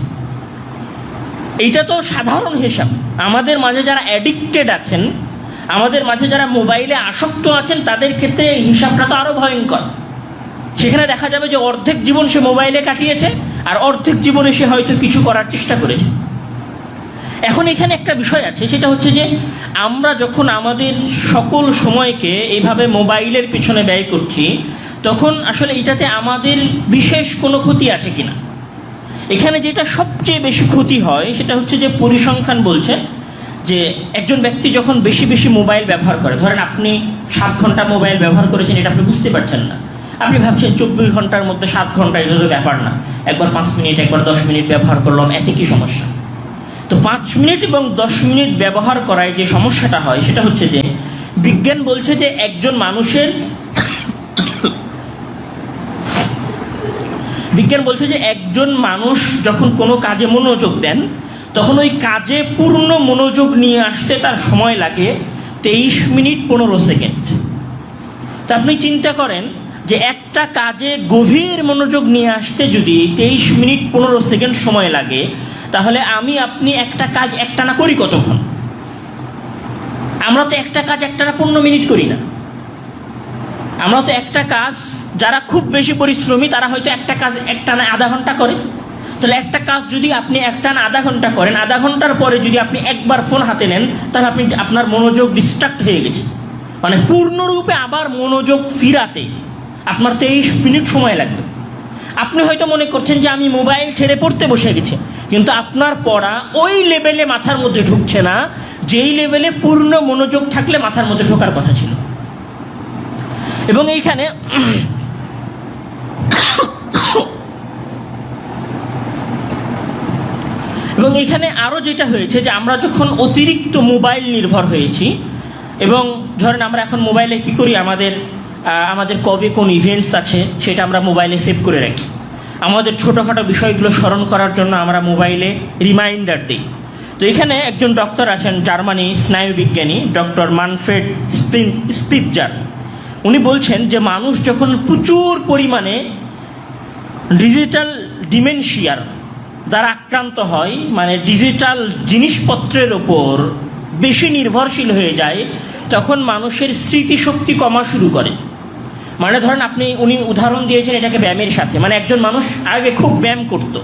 S1: এইটা তো সাধারণ হিসাব। আমাদের মাঝে যারা অ্যাডিক্টেড আছেন, আমাদের মাঝে যারা মোবাইলে আসক্ত আছেন, তাদের ক্ষেত্রে এই হিসাবটা তো আরও ভয়ঙ্কর। সেখানে দেখা যাবে যে অর্ধেক জীবন সে মোবাইলে কাটিয়েছে, আর অর্ধেক জীবনে সে হয়তো কিছু করার চেষ্টা করেছে। এখন এখানে একটা বিষয় আছে, সেটা হচ্ছে যে আমরা যখন আমাদের সকল সময়কে এইভাবে মোবাইলের পিছনে ব্যয় করছি, তখন আসলে এটাতে আমাদের বিশেষ কোনো ক্ষতি আছে কিনা। এখানে যেটা সবচেয়ে বেশি ক্ষতি হয়, সেটা হচ্ছে যে পরিসংখ্যান বলছে যে একজন ব্যক্তি যখন বেশি বেশি মোবাইল ব্যবহার করে, ধরেন আপনি 7 ঘন্টা মোবাইল ব্যবহার করেছেন, এটা আপনি বুঝতে পারছেন না। আপনি ভাবছেন 24 ঘন্টার মধ্যে 7 ঘন্টা, এটা তো ব্যাপার না, একবার 5 মিনিট, একবার 10 মিনিট ব্যবহার করলাম, এতে কি সমস্যা? তো 5 মিনিট এবং 10 মিনিট ব্যবহার করায় যে সমস্যাটা হয়, সেটা হচ্ছে যে বিজ্ঞান বলছে যে একজন মানুষ যখন কোনো কাজে মনোযোগ দেন, তখন ওই কাজে পূর্ণ মনোযোগ নিয়ে আসতে তার সময় লাগে 23 মিনিট 15 সেকেন্ড। তা আপনি চিন্তা করেন যে একটা কাজে গভীর মনোযোগ নিয়ে আসতে যদি 23 মিনিট 15 সেকেন্ড সময় লাগে, তাহলে আপনি একটা কাজ একটানা করি কতক্ষণ? আমরা তো একটা কাজ একটানা 15 মিনিট করি না। আমরা তো একটা কাজ, যারা খুব বেশি পরিশ্রমী, তারা হয়তো একটা কাজ একটানা আধা ঘন্টা করে। তাহলে একটা কাজ যদি আপনি একটানা আধা ঘন্টা করেন, আধা ঘন্টার পরে যদি আপনি একবার ফোন হাতে নেন, তাহলে আপনার মনোযোগ ডিস্ট্রাক্ট হয়ে গেছে। মানে পূর্ণরূপে আবার মনোযোগ ফিরাতে আপনার 23 মিনিট সময় লাগবে। আপনি হয়তো মনে করছেন যে আমি মোবাইল ছেড়ে পড়তে বসে গেছি, কিন্তু আপনার পড়া ওই লেভেলে মাথার মধ্যে ঢুকছে না যেই লেভেলে পূর্ণ মনোযোগ থাকলে মাথার মধ্যে ঢোকার কথা ছিল। এবং এইখানে আরও যেটা হয়েছে যে আমরা যখন অতিরিক্ত মোবাইল নির্ভর হয়েছি, এবং ধরেন আমরা এখন মোবাইলে কি করি, আমাদের কবে কোন ইভেন্টস আছে সেটা আমরা মোবাইলে সেভ করে রাখি। আমাদের ছোটোখাটো বিষয়গুলো স্মরণ করার জন্য আমরা মোবাইলে রিমাইন্ডার দিই। তো এখানে একজন ডক্টর আছেন, জার্মানি স্নায়ুবিজ্ঞানী ডক্টর মানফ্রেড স্পিৎজার। উনি বলছেন যে মানুষ যখন প্রচুর পরিমাণে ডিজিটাল ডিমেনশিয়ার দ্বারা আক্রান্ত হয়, মানে ডিজিটাল জিনিসপত্রের ওপর বেশি নির্ভরশীল হয়ে যায়, তখন মানুষের স্মৃতিশক্তি কমা শুরু করে। মানে ধরেন উনি উদাহরণ দিয়েছেন এটাকে ব্যায়ামের সাথে। মানে একজন মানুষ আগে খুব ব্যায়াম করত,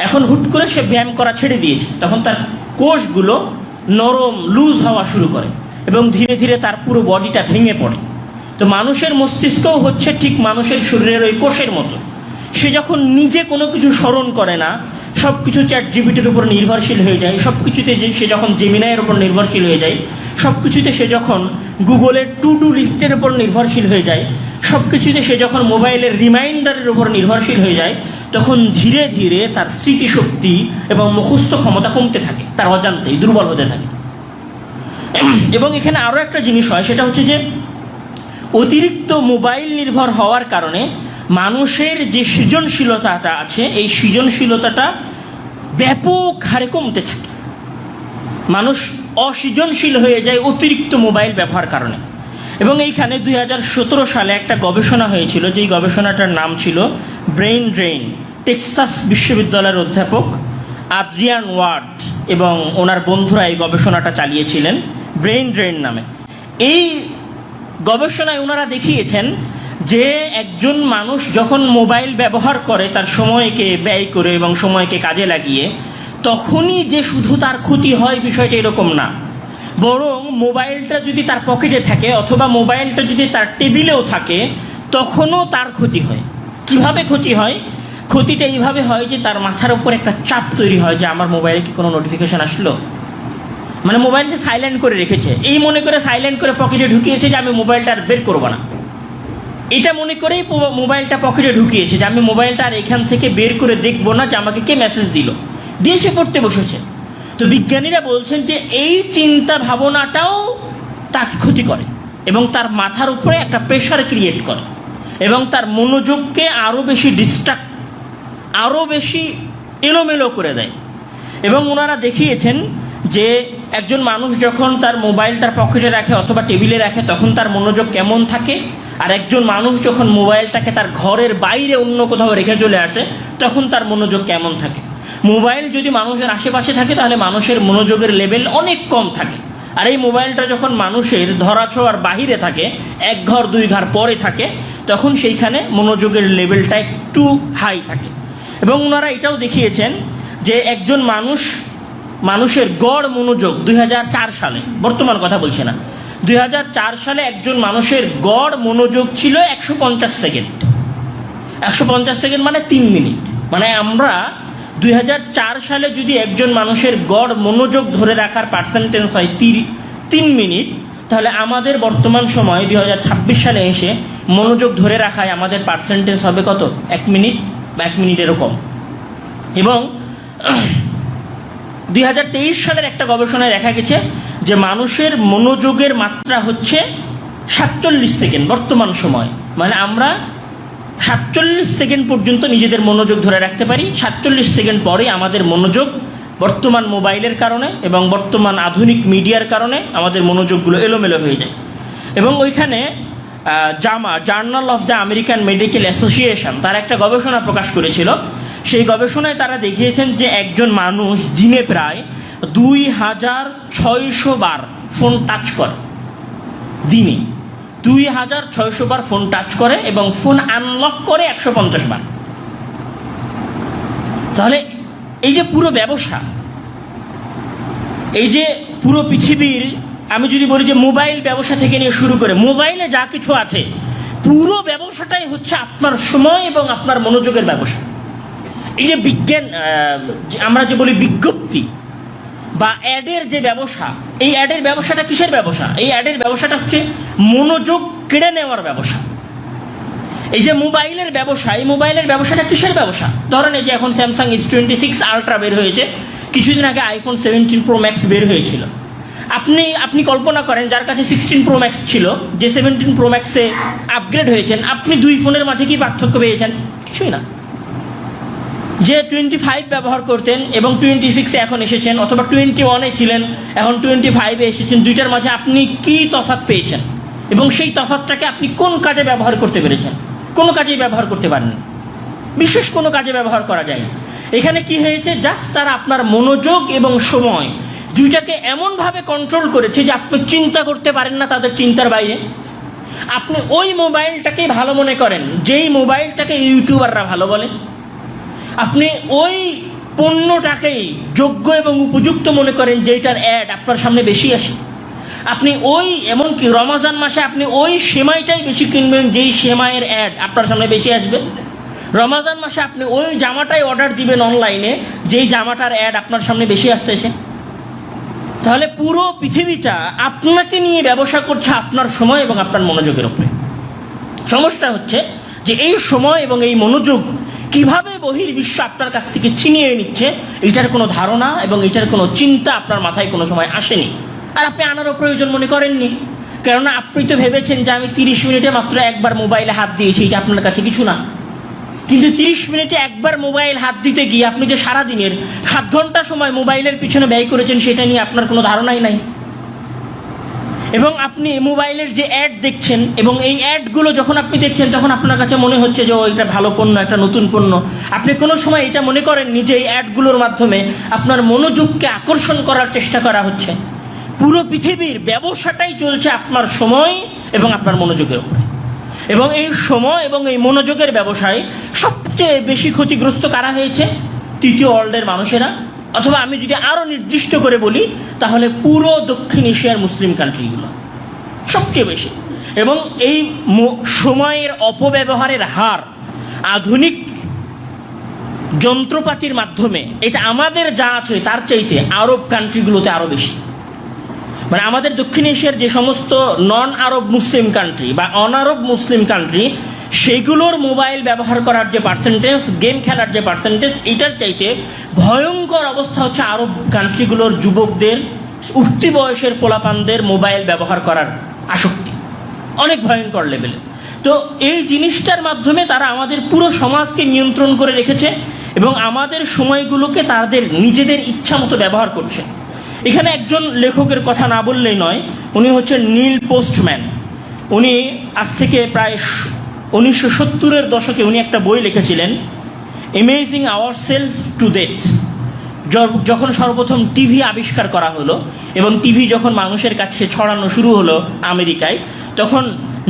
S1: এখন হুট করে সে ব্যায়াম করা ছেড়ে দিয়েছে, তখন তার কোষগুলো নরম লুজ হওয়া শুরু করে এবং ধীরে ধীরে তার পুরো বডিটা ভেঙে পড়ে। তো মানুষের মস্তিষ্কও হচ্ছে ঠিক মানুষের শরীরের ওই কোষের মতো। সে যখন নিজে কোনো কিছু স্মরণ করে না, সব কিছু চ্যাট জিপিটির উপর নির্ভরশীল হয়ে যায়, সব কিছুতে সে যখন জেমিনাইয়ের উপর নির্ভরশীল হয়ে যায়, সব কিছুতে সে যখন গুগলের টু ডু লিস্টের উপর নির্ভরশীল হয়ে যায়, সব কিছুতে সে যখন মোবাইলের রিমাইন্ডারের উপর নির্ভরশীল হয়ে যায়, তখন ধীরে ধীরে তার স্মৃতিশক্তি এবং মুখস্থ ক্ষমতা কমতে থাকে, তার অজান্তেই দুর্বল হতে থাকে। এবং এখানে আরও একটা জিনিস হয়, সেটা হচ্ছে যে অতিরিক্ত মোবাইল নির্ভর হওয়ার কারণে মানুষের যে সৃজনশীলতাটা আছে, এই সৃজনশীলতাটা ব্যাপক হারে কমতে থাকে। মানুষ অসৃজনশীল হয়ে যায় অতিরিক্ত মোবাইল ব্যবহার কারণে। এবং এইখানে 2017 সালে একটা গবেষণা হয়েছিল, যেই গবেষণাটার নাম ছিল ব্রেইন ড্রেইন। টেক্সাস বিশ্ববিদ্যালয়ের অধ্যাপক আদ্রিয়ান ওয়ার্ড এবং ওনার বন্ধুরা এই গবেষণাটা চালিয়েছিলেন ব্রেইন ড্রেইন নামে। এই গবেষণায় ওনারা দেখিয়েছেন যে একজন মানুষ যখন মোবাইল ব্যবহার করে তার সময়কে ব্যয় করে এবং সময়কে কাজে লাগিয়ে, তখনই যে শুধু তার ক্ষতি হয় বিষয়টা এরকম না, বরং মোবাইলটা যদি তার পকেটে থাকে অথবা মোবাইলটা যদি তার টেবিলেও থাকে, তখনও তার ক্ষতি হয়। কিভাবে ক্ষতি হয়? ক্ষতিটা এইভাবে হয় যে তার মাথার উপর একটা চাপ তৈরি হয় যে আমার মোবাইলে কি কোনো নোটিফিকেশান আসলো, মানে মোবাইলটা সাইলেন্ট করে রেখেছে, এই মনে করে সাইলেন্ট করে পকেটে ঢুকিয়েছে যে আমি মোবাইলটা আর বের করবো না। এটা মনে করেই মোবাইলটা পকেটে ঢুকিয়েছে যে আমি মোবাইলটা আর এখান থেকে বের করে দেখবো না যে আমাকে কে মেসেজ দিল, দিয়ে সে পড়তে বসেছে। তো বিজ্ঞানীরা বলছেন যে এই চিন্তা ভাবনাটাও তার ক্ষতি করে এবং তার মাথার উপরে একটা প্রেশার ক্রিয়েট করে এবং তার মনোযোগকে আরও বেশি ডিস্ট্রাক্ট, আরও বেশি এলোমেলো করে দেয়। এবং ওনারা দেখিয়েছেন যে একজন মানুষ যখন তার মোবাইল তার পকেটে রাখে অথবা টেবিলে রাখে, তখন তার মনোযোগ কেমন থাকে, আর একজন মানুষ যখন মোবাইলটাকে তার ঘরের বাইরে অন্য কোথাও রেখে চলে আসে, তখন তার মনোযোগ কেমন থাকে। মোবাইল যদি মানুষের আশেপাশে থাকে তাহলে মানুষের মনোযোগের লেভেল অনেক কম থাকে, আর এই মোবাইলটা যখন মানুষের ধরাছোঁয়ার বাহিরে থাকে, এক ঘর দুই ঘর পরে থাকে, তখন সেইখানে মনোযোগের লেভেলটা একটু হাই থাকে। এবং ওনারা এটাও দেখিয়েছেন যে একজন মানুষের গড় মনোযোগ 2004 সালে, বর্তমান কথা বলছে না, 2004 সালে একজন মানুষের গড় মনোযোগ ছিল 150 সেকেন্ড। 150 সেকেন্ড মানে 3 মিনিট। মানে আমরা 2004 সালে যদি একজন মানুষের গড় মনোযোগ ধরে রাখার পার্সেন্টেজ হয় 3 মিনিট, তাহলে আমাদের বর্তমান সময় 2026 সালে এসে মনোযোগ ধরে রাখায় আমাদের পার্সেন্টেজ হবে কত? 1 মিনিট বা 1 মিনিটেরও কম। এবং 2023 সালের একটা গবেষণায় দেখা গেছে যে মানুষের মনোযোগের মাত্রা হচ্ছে 47 সেকেন্ড বর্তমান সময়। মানে আমরা 47 সেকেন্ড পর্যন্ত নিজেদের মনোযোগ ধরে রাখতে পারি। 47 সেকেন্ড পরে আমাদের মনোযোগ বর্তমান মোবাইলের কারণে এবং বর্তমান আধুনিক মিডিয়ার কারণে আমাদের মনোযোগগুলো এলোমেলো হয়ে যায়। এবং ওইখানে journal of the American medical association তারা একটা গবেষণা প্রকাশ করেছিল। সেই গবেষণায় তারা দেখিয়েছেন যে একজন মানুষ দিনে প্রায় 2600 বার ফোন টাচ করে, দিনে 2600 বার ফোন টাচ করে এবং ফোন আনলক করে 150 বার। তাহলে এই যে পুরো ব্যবসা, এই যে পুরো পৃথিবীর, আমি যদি বলি যে মোবাইল ব্যবসা থেকে নিয়ে শুরু করে মোবাইলে যা কিছু আছে, পুরো ব্যবসাটাই হচ্ছে আপনার সময় এবং আপনার মনোযোগের ব্যবসা। এই যে বিজ্ঞান, আমরা যে বলি বিজ্ঞপ্তি বা অ্যাডের যে ব্যবসা, এই অ্যাডের ব্যবসাটা কিসের ব্যবসা? এই অ্যাডের ব্যবসাটা হচ্ছে মনোযোগ কেড়ে নেওয়ার ব্যবসা। এই যে মোবাইলের ব্যবসা, এই মোবাইলের ব্যবসাটা কিসের ব্যবসা? ধরেন এই যে এখন স্যামসাং S26 আলট্রা বের হয়েছে, কিছুদিন আগে আইফোন 17 প্রো ম্যাক্স বের হয়েছিল। আপনি কল্পনা করেন যার কাছে 16 প্রো ম্যাক্স ছিল, যে 17 প্রো ম্যাক্সে আপগ্রেড হয়েছেন, আপনি দুই ফোনের মাঝে কি পার্থক্য পেয়েছেন? কিছুই না। যে 25 ব্যবহার করতেন এবং 26-এ এখন এসেছেন, অথবা 21-এ ছিলেন এখন 25-এ এসেছেন, দুইটার মাঝে আপনি কি তফাৎ পেয়েছেন? এবং সেই তফাৎটাকে আপনি কোন কাজে ব্যবহার করতে পেরেছেন? কোনো কাজেই ব্যবহার করতে পারেন, বিশেষ কোনো কাজে ব্যবহার করা যায়নি। এখানে কি হয়েছে? জাস্ট তারা আপনার মনোযোগ এবং সময় দুইটাকে এমনভাবে কন্ট্রোল করেছে যে আপনি চিন্তা করতে পারেন না তাদের চিন্তার বাইরে। আপনি ওই মোবাইলটাকে ভালো মনে করেন যেই মোবাইলটাকে ইউটিউবাররা ভালো বলে, আপনি ওই পণ্যটাকেই যোগ্য এবং উপযুক্ত মনে করেন যেটার অ্যাড আপনার সামনে বেশি আসে। আপনি ওই, এমনকি রমজান মাসে আপনি ওই সেমাইটাই বেশি কিনবেন যেই সেমাইয়ের অ্যাড আপনার সামনে বেশি আসবে। রমজান মাসে আপনি ওই জামাটাই অর্ডার দিবেন অনলাইনে যেই জামাটার অ্যাড আপনার সামনে বেশি আসতেছে। তাহলে পুরো পৃথিবীটা আপনাকে নিয়ে ব্যবসা করছে আপনার সময় এবং আপনার মনোযোগের উপরে। সমস্যা হচ্ছে যে এই সময় এবং এই মনোযোগ কিভাবে বহির্বিশ্ব আপনার কাছ থেকে ছিনিয়ে নিচ্ছে, এটার কোনো ধারণা এবং এটার কোনো চিন্তা আপনার মাথায় কোনো সময় আসেনি, আর আপনি আনারও প্রয়োজন মনে করেননি। কেননা আপনি তো ভেবেছেন যে আমি 30 মিনিটে মাত্র একবার মোবাইলে হাত দিয়েছি, এটা আপনার কাছে কিছু না। কিন্তু 30 মিনিটে একবার মোবাইল হাত দিতে গিয়ে আপনি যে সারাদিনের 7 ঘন্টা সময় মোবাইলের পিছনে ব্যয় করেছেন, সেটা নিয়ে আপনার কোনো ধারণাই নাই। এবং আপনি মোবাইলের যে অ্যাড দেখছেন, এবং এই অ্যাডগুলো যখন আপনি দেখছেন তখন আপনার কাছে মনে হচ্ছে যে এটা ভালো পণ্য, একটা নতুন পণ্য। আপনি কোনো সময় এটা মনে করেননি যে এই অ্যাডগুলোর মাধ্যমে আপনার মনোযোগকে আকর্ষণ করার চেষ্টা করা হচ্ছে। পুরো পৃথিবীর ব্যবসাটাই চলছে আপনার সময় এবং আপনার মনোযোগের উপরে। এবং এই সময় এবং এই মনোযোগের ব্যবসায় সবচেয়ে বেশি ক্ষতিগ্রস্ত কারা হয়েছে? তৃতীয় ওয়ার্ল্ডের মানুষেরা, অথবা আমি যদি আরও নির্দিষ্ট করে বলি তাহলে পুরো দক্ষিণ এশিয়ার মুসলিম কান্ট্রিগুলো সবচেয়ে বেশি। এবং এই সময়ের অপব্যবহারের হার আধুনিক যন্ত্রপাতির মাধ্যমে, এটা আমাদের যা আছে তার চাইতে আরব কান্ট্রিগুলোতে আরও বেশি। মানে আমাদের দক্ষিণ এশিয়ার যে সমস্ত নন আরব মুসলিম কান্ট্রি বা অনারব মুসলিম কান্ট্রি, সেগুলোর মোবাইল ব্যবহার করার যে পার্সেন্টেজ, গেম খেলার যে পার্সেন্টেজ, এটার চাইতে ভয়ঙ্কর অবস্থা হচ্ছে আরব কান্ট্রিগুলোর যুবকদের, উঠতি বয়সের পোলাপানদের মোবাইল ব্যবহার করার আসক্তি অনেক ভয়ঙ্কর লেভেলে। তো এই জিনিসটার মাধ্যমে তারা আমাদের পুরো সমাজকে নিয়ন্ত্রণ করে রেখেছে এবং আমাদের সময়গুলোকে তাদের নিজেদের ইচ্ছা মতো ব্যবহার করছে। এখানে একজন লেখকের কথা না বললেই নয়, উনি হচ্ছেন নীল পোস্টম্যান। উনি আজ থেকে প্রায় 1970-এর দশকে উনি একটা বই লিখেছিলেন, অ্যামেজিং আওয়ারসেলফ টু ডেথ। যখন সর্বপ্রথম টিভি আবিষ্কার করা হলো এবং টিভি যখন মানুষের কাছে ছড়ানো শুরু হলো আমেরিকায়, তখন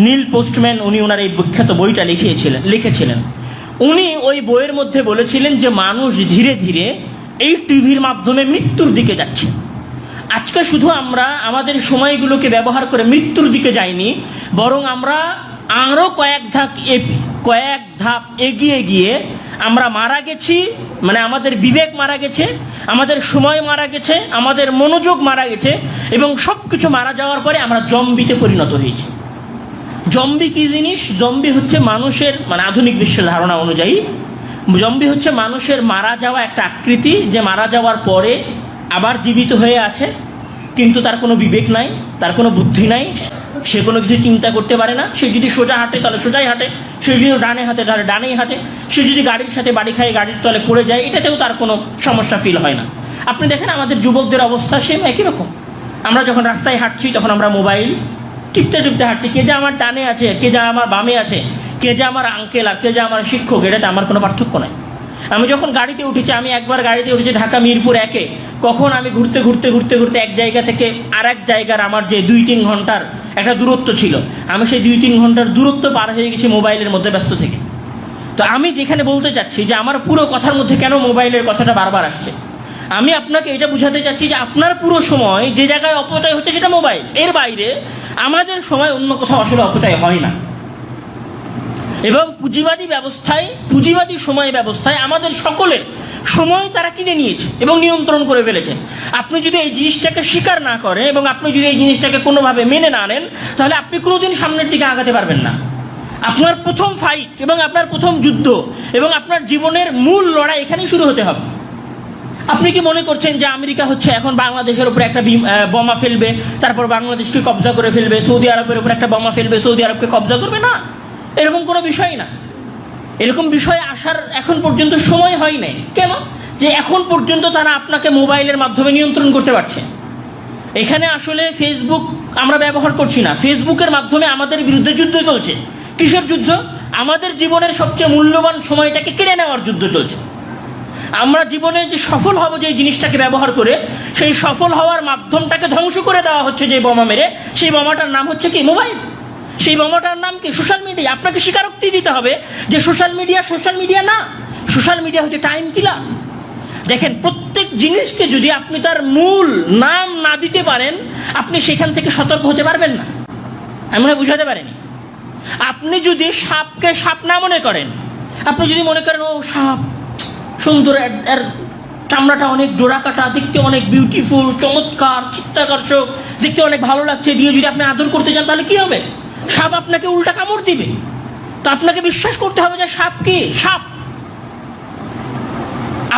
S1: নীল পোস্টম্যান উনি ওনার এই বিখ্যাত বইটা লিখেছিলেন। উনি ওই বইয়ের মধ্যে বলেছিলেন যে মানুষ ধীরে ধীরে এই টিভির মাধ্যমে মৃত্যুর দিকে যাচ্ছে। আজকে শুধু আমরা আমাদের সময়গুলোকে ব্যবহার করে মৃত্যুর দিকে যাইনি, বরং আমরা আরও কয়েক ধাপ এগিয়ে গিয়ে আমরা মারা গেছি। মানে আমাদের বিবেক মারা গেছে, আমাদের সময় মারা গেছে, আমাদের মনোযোগ মারা গেছে, এবং সব কিছু মারা যাওয়ার পরে আমরা জম্বিতে পরিণত হয়েছি। জম্বি কী জিনিস? জম্বি হচ্ছে মানুষের, মানে আধুনিক বিশ্বের ধারণা অনুযায়ী জম্বি হচ্ছে মানুষের মারা যাওয়া একটা আকৃতি, যে মারা যাওয়ার পরে আবার জীবিত হয়ে আছে, কিন্তু তার কোনো বিবেক নাই, তার কোনো বুদ্ধি নাই, সে কোনো কিছু চিন্তা করতে পারে না। সে যদি সোজা হাঁটে তাহলে সোজাই হাঁটে, সে যদি ডানে হাঁটে তাহলে ডানেই হাঁটে, সে যদি গাড়ির সাথে বাড়ি খায় গাড়ির তলে পড়ে যায়, এটাতেও তার কোনো সমস্যা ফিল হয় না। আপনি দেখেন আমাদের যুবকদের অবস্থা সেম একই রকম। আমরা যখন রাস্তায় হাঁটছি তখন আমরা মোবাইল টিপতে টিপতে হাঁটছি, কে যে আমার ডানে আছে, কে যে আমার বামে আছে, কে যে আমার আঙ্কেল আর কে যে আমার শিক্ষক, এটাতে আমার কোনো পার্থক্য নাই। আমি যখন গাড়িতে উঠেছি, আমি একবার গাড়িতে উঠেছি ঢাকা মিরপুর 1-এ, কখন আমি ঘুরতে ঘুরতে ঘুরতে ঘুরতে এক জায়গা থেকে আরেক জায়গার আমার যে 2-3 ঘন্টার একটা দূরত্ব ছিল, আমি সেই 2-3 ঘন্টার দূরত্ব পার হয়ে গেছি মোবাইলের মধ্যে ব্যস্ত থেকে। তো আমি যেখানে বলতে চাচ্ছি যে আমার পুরো কথার মধ্যে কেন মোবাইলের কথাটা বারবার আসছে, আমি আপনাকে এটা বুঝাতে চাচ্ছি যে আপনার পুরো সময় যে জায়গায় অপচয় হচ্ছে সেটা মোবাইল, এর বাইরে আমাদের সময় অন্য কোথাও আসলে অপচয় হয় না। এবং পুঁজিবাদী সময় ব্যবস্থায় আমাদের সকলের সময় তারা কিনে নিয়েছে এবং নিয়ন্ত্রণ করে ফেলেছে। আপনি যদি এই জিনিসটাকে স্বীকার না করেন এবং আপনি যদি এই জিনিসটাকে কোনোভাবে মেনে না নেন, তাহলে আপনি কোনোদিন সামনের দিকে আগাতে পারবেন না। আপনার প্রথম ফাইট এবং আপনার প্রথম যুদ্ধ এবং আপনার জীবনের মূল লড়াই এখানেই শুরু হতে হবে। আপনি কি মনে করছেন যে আমেরিকা হচ্ছে এখন বাংলাদেশের উপরে একটা বোমা ফেলবে, তারপর বাংলাদেশকে কবজা করে ফেলবে, সৌদি আরবের উপরে একটা বোমা ফেলবে, সৌদি আরবকে কবজা করবে? না, এরকম কোনো বিষয় না। এরকম বিষয়ে আসার এখন পর্যন্ত সময় হয় নাই। কেন? যে এখন পর্যন্ত তারা আপনাকে মোবাইলের মাধ্যমে নিয়ন্ত্রণ করতে পারছে। এখানে আসলে ফেসবুক আমরা ব্যবহার করছি না, ফেসবুকের মাধ্যমে আমাদের বিরুদ্ধে যুদ্ধ চলছে। কিসের যুদ্ধ? আমাদের জীবনের সবচেয়ে মূল্যবান সময়টাকে কেড়ে নেওয়ার যুদ্ধ চলছে। আমরা জীবনে যে সফল হব যে জিনিসটাকে ব্যবহার করে, সেই সফল হওয়ার মাধ্যমটাকে ধ্বংস করে দেওয়া হচ্ছে যে বোমা মেরে। সেই বোমাটার নাম হচ্ছে কি? মোবাইল। সেই বোমাটার নাম কি? Social media. আপনাকে স্বীকারোক্তি দিতে হবে যে সোশ্যাল মিডিয়া না, সোশ্যাল মিডিয়া হচ্ছে টাইম কিলার। দেখেন, প্রত্যেক জিনিসকে যদি আপনি তার মূল নাম না দিতে পারেন, আপনি সেখান থেকে সতর্ক হতে পারবেন না। আমি মনে হয় বুঝাতে পারিনি। আপনি যদি সাপকে সাপ না মনে করেন, আপনি যদি মনে করেন ও সাপ সুন্দর, এর চামড়াটা অনেক জোড়া কাটা, দেখতে অনেক বিউটিফুল, চমৎকার, চিত্তাকর্ষক, দেখতে অনেক ভালো লাগছে, দিয়ে যদি আপনি আদর করতে চান, তাহলে কি হবে? সাপ আপনাকে উল্টা কামড় দিবে। তো আপনাকে বিশ্বাস করতে হবে যে সাপ কি? সাপ।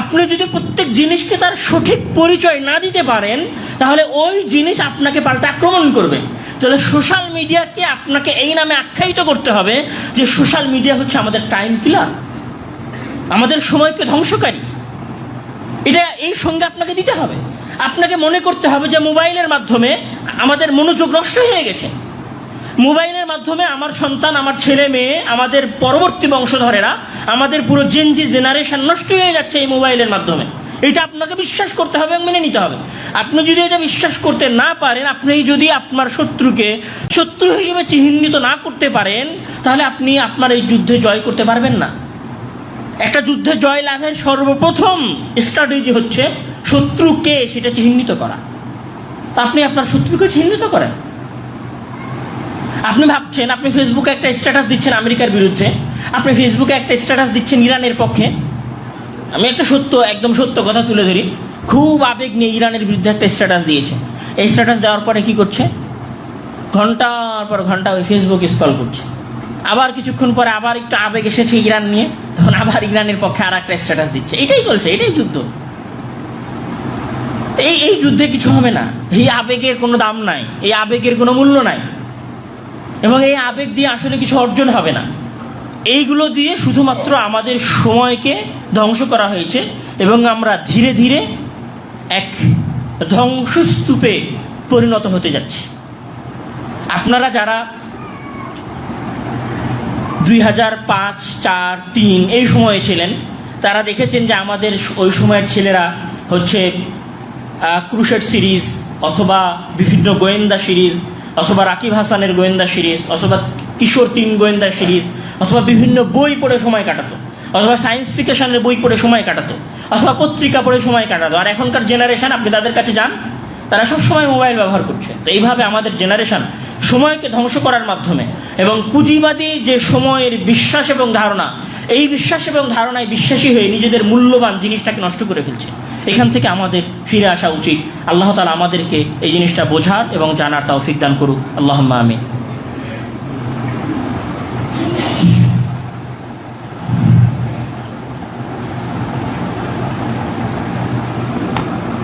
S1: আপনি যদি প্রত্যেক জিনিসকে তার সঠিক পরিচয় না দিতে পারেন, তাহলে ওই জিনিস আপনাকে পাল্টা আক্রমণ করবে। তাহলে সোশ্যাল মিডিয়াকে আপনাকে এই নামে আখ্যায়িত করতে হবে যে সোশ্যাল মিডিয়া হচ্ছে আমাদের টাইম কিলার, আমাদের সময়কে ধ্বংসকারী। এটা এই সঙ্গে আপনাকে দিতে হবে। আপনাকে মনে করতে হবে যে মোবাইলের মাধ্যমে আমাদের মনোযোগ নষ্ট হয়ে গেছে। মোবাইলের মাধ্যমে আমার সন্তান, আমার ছেলে মেয়ে, আমাদের পরবর্তী বংশধরেরা, আমাদের পুরো জেনজি জেনারেশন নষ্ট হয়ে যাচ্ছে এই মোবাইলের মাধ্যমে। এটা আপনাকে বিশ্বাস করতে হবে এবং মেনে নিতে হবে। আপনি যদি এটা বিশ্বাস করতে না পারেন, আপনি যদি আপনার শত্রুকে শত্রু হিসেবে চিহ্নিত না করতে পারেন, তাহলে আপনি আপনার এই যুদ্ধে জয় করতে পারবেন না। একটা যুদ্ধে জয় লাভের সর্বপ্রথম স্ট্র্যাটেজি হচ্ছে শত্রুকে সেটা চিহ্নিত করা। তা আপনি আপনার শত্রুকে চিহ্নিত করেন। আপনি ভাবছেন আপনি ফেসবুকে একটা স্ট্যাটাস দিচ্ছেন আমেরিকার বিরুদ্ধে, আপনি ফেসবুকে একটা স্ট্যাটাস দিচ্ছেন ইরানের পক্ষে। আমি একটা একদম সত্য কথা তুলে ধরি। খুব আবেগ নিয়ে ইরানের বিরুদ্ধে একটা স্ট্যাটাস দিয়েছে। এই স্ট্যাটাস দেওয়ার পরে কি করছে? ঘন্টার পর ঘন্টা ওই ফেসবুক স্ক্রল করছে। আবার কিছুক্ষণ পরে আবার একটু আবেগ এসেছে ইরান নিয়ে, তখন আবার ইরানের পক্ষে আর একটা স্ট্যাটাস দিচ্ছে। এটাই চলছে, এটাই যুদ্ধ। এই যুদ্ধে কিছু হবে না। এই আবেগের কোনো দাম নাই, এই আবেগের কোনো মূল্য নাই, এবং এই আবেগ দিয়ে আসলে কিছু অর্জন হবে না। এইগুলো দিয়ে শুধুমাত্র আমাদের সময়কে ধ্বংস করা হয়েছে এবং আমরা ধীরে ধীরে এক ধ্বংসস্তূপে পরিণত হতে যাচ্ছি। আপনারা যারা 2005, 4, 3 এই সময়ে ছিলেন, তারা দেখেছেন যে আমাদের ওই সময়ের ছেলেরা হচ্ছে ক্রুশেড সিরিজ অথবা বিভিন্ন গোয়েন্দা সিরিজ অথবা রাকিব হাসানের গোয়েন্দা সিরিজ অথবা কিশোর 3 গোয়েন্দা সিরিজ অথবা বিভিন্ন বই পড়ে সময় কাটাতো, অথবা সায়েন্স ফিকশনের বই পড়ে সময় কাটাতো, অথবা পত্রিকা পড়ে সময় কাটাতো। আর এখনকার জেনারেশন, আপনি তাদের কাছে যান, তারা সব সময় মোবাইল ব্যবহার করছে। তো এইভাবে আমাদের জেনারেশন সময়কে ধ্বংস করার মাধ্যমে এবং পুঁজিবাদী যে সময়ের বিশ্বাস এবং ধারণা, এই বিশ্বাস এবং ধারণায় বিশ্বাসী হয়ে নিজেদের মূল্যবান জিনিসটাকে নষ্ট করে ফেলছে। এখান থেকে আমাদের ফিরে আসা উচিত। আল্লাহ তাআলা আমাদেরকে এই জিনিসটা বোঝার এবং জানার তৌফিক দান করুক। আল্লাহুম্মা আমিন।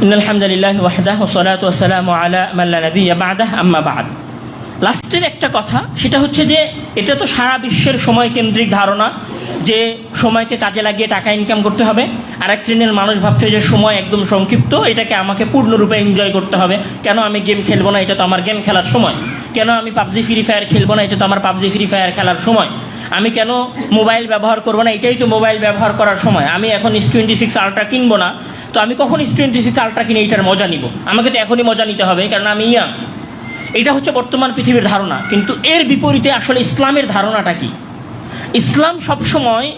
S1: ইন্নাল হামদুলিল্লাহি ওয়াহদাহু ওয়াসসালাতু ওয়াসসালামু আলা মান লা নাবিয়্যা বা'দাহু, আম্মা বা'দ। লাস্টের একটা কথা, সেটা হচ্ছে যে এটা তো সারা বিশ্বের সময় কেন্দ্রিক ধারণা যে সময়কে কাজে লাগিয়ে টাকা ইনকাম করতে হবে। আর এক শ্রেণীর মানুষ ভাবছে যে সময় একদম সংক্ষিপ্ত, এটাকে আমাকে পূর্ণরূপে এনজয় করতে হবে। কেন আমি গেম খেলবো না? এটা তো আমার গেম খেলার সময়। কেন আমি পাবজি ফ্রি ফায়ার খেলবো না? এটা তো আমার পাবজি ফ্রি ফায়ার খেলার সময়। আমি কেন মোবাইল ব্যবহার করবো না? এটাই তো মোবাইল ব্যবহার করার সময়। আমি এখন S26 আলট্রা কিনবো না, তো আমি কখন S26 আলট্রা কিনে এইটার মজা নিব? আমাকে তো এখনই মজা নিতে হবে, কারণ আমি ইয়াং। এটা হচ্ছে বর্তমান পৃথিবীর ধারণা। কিন্তু এর বিপরীতে আসলে ইসলামের ধারণাটা কি? ইসলাম সবসময়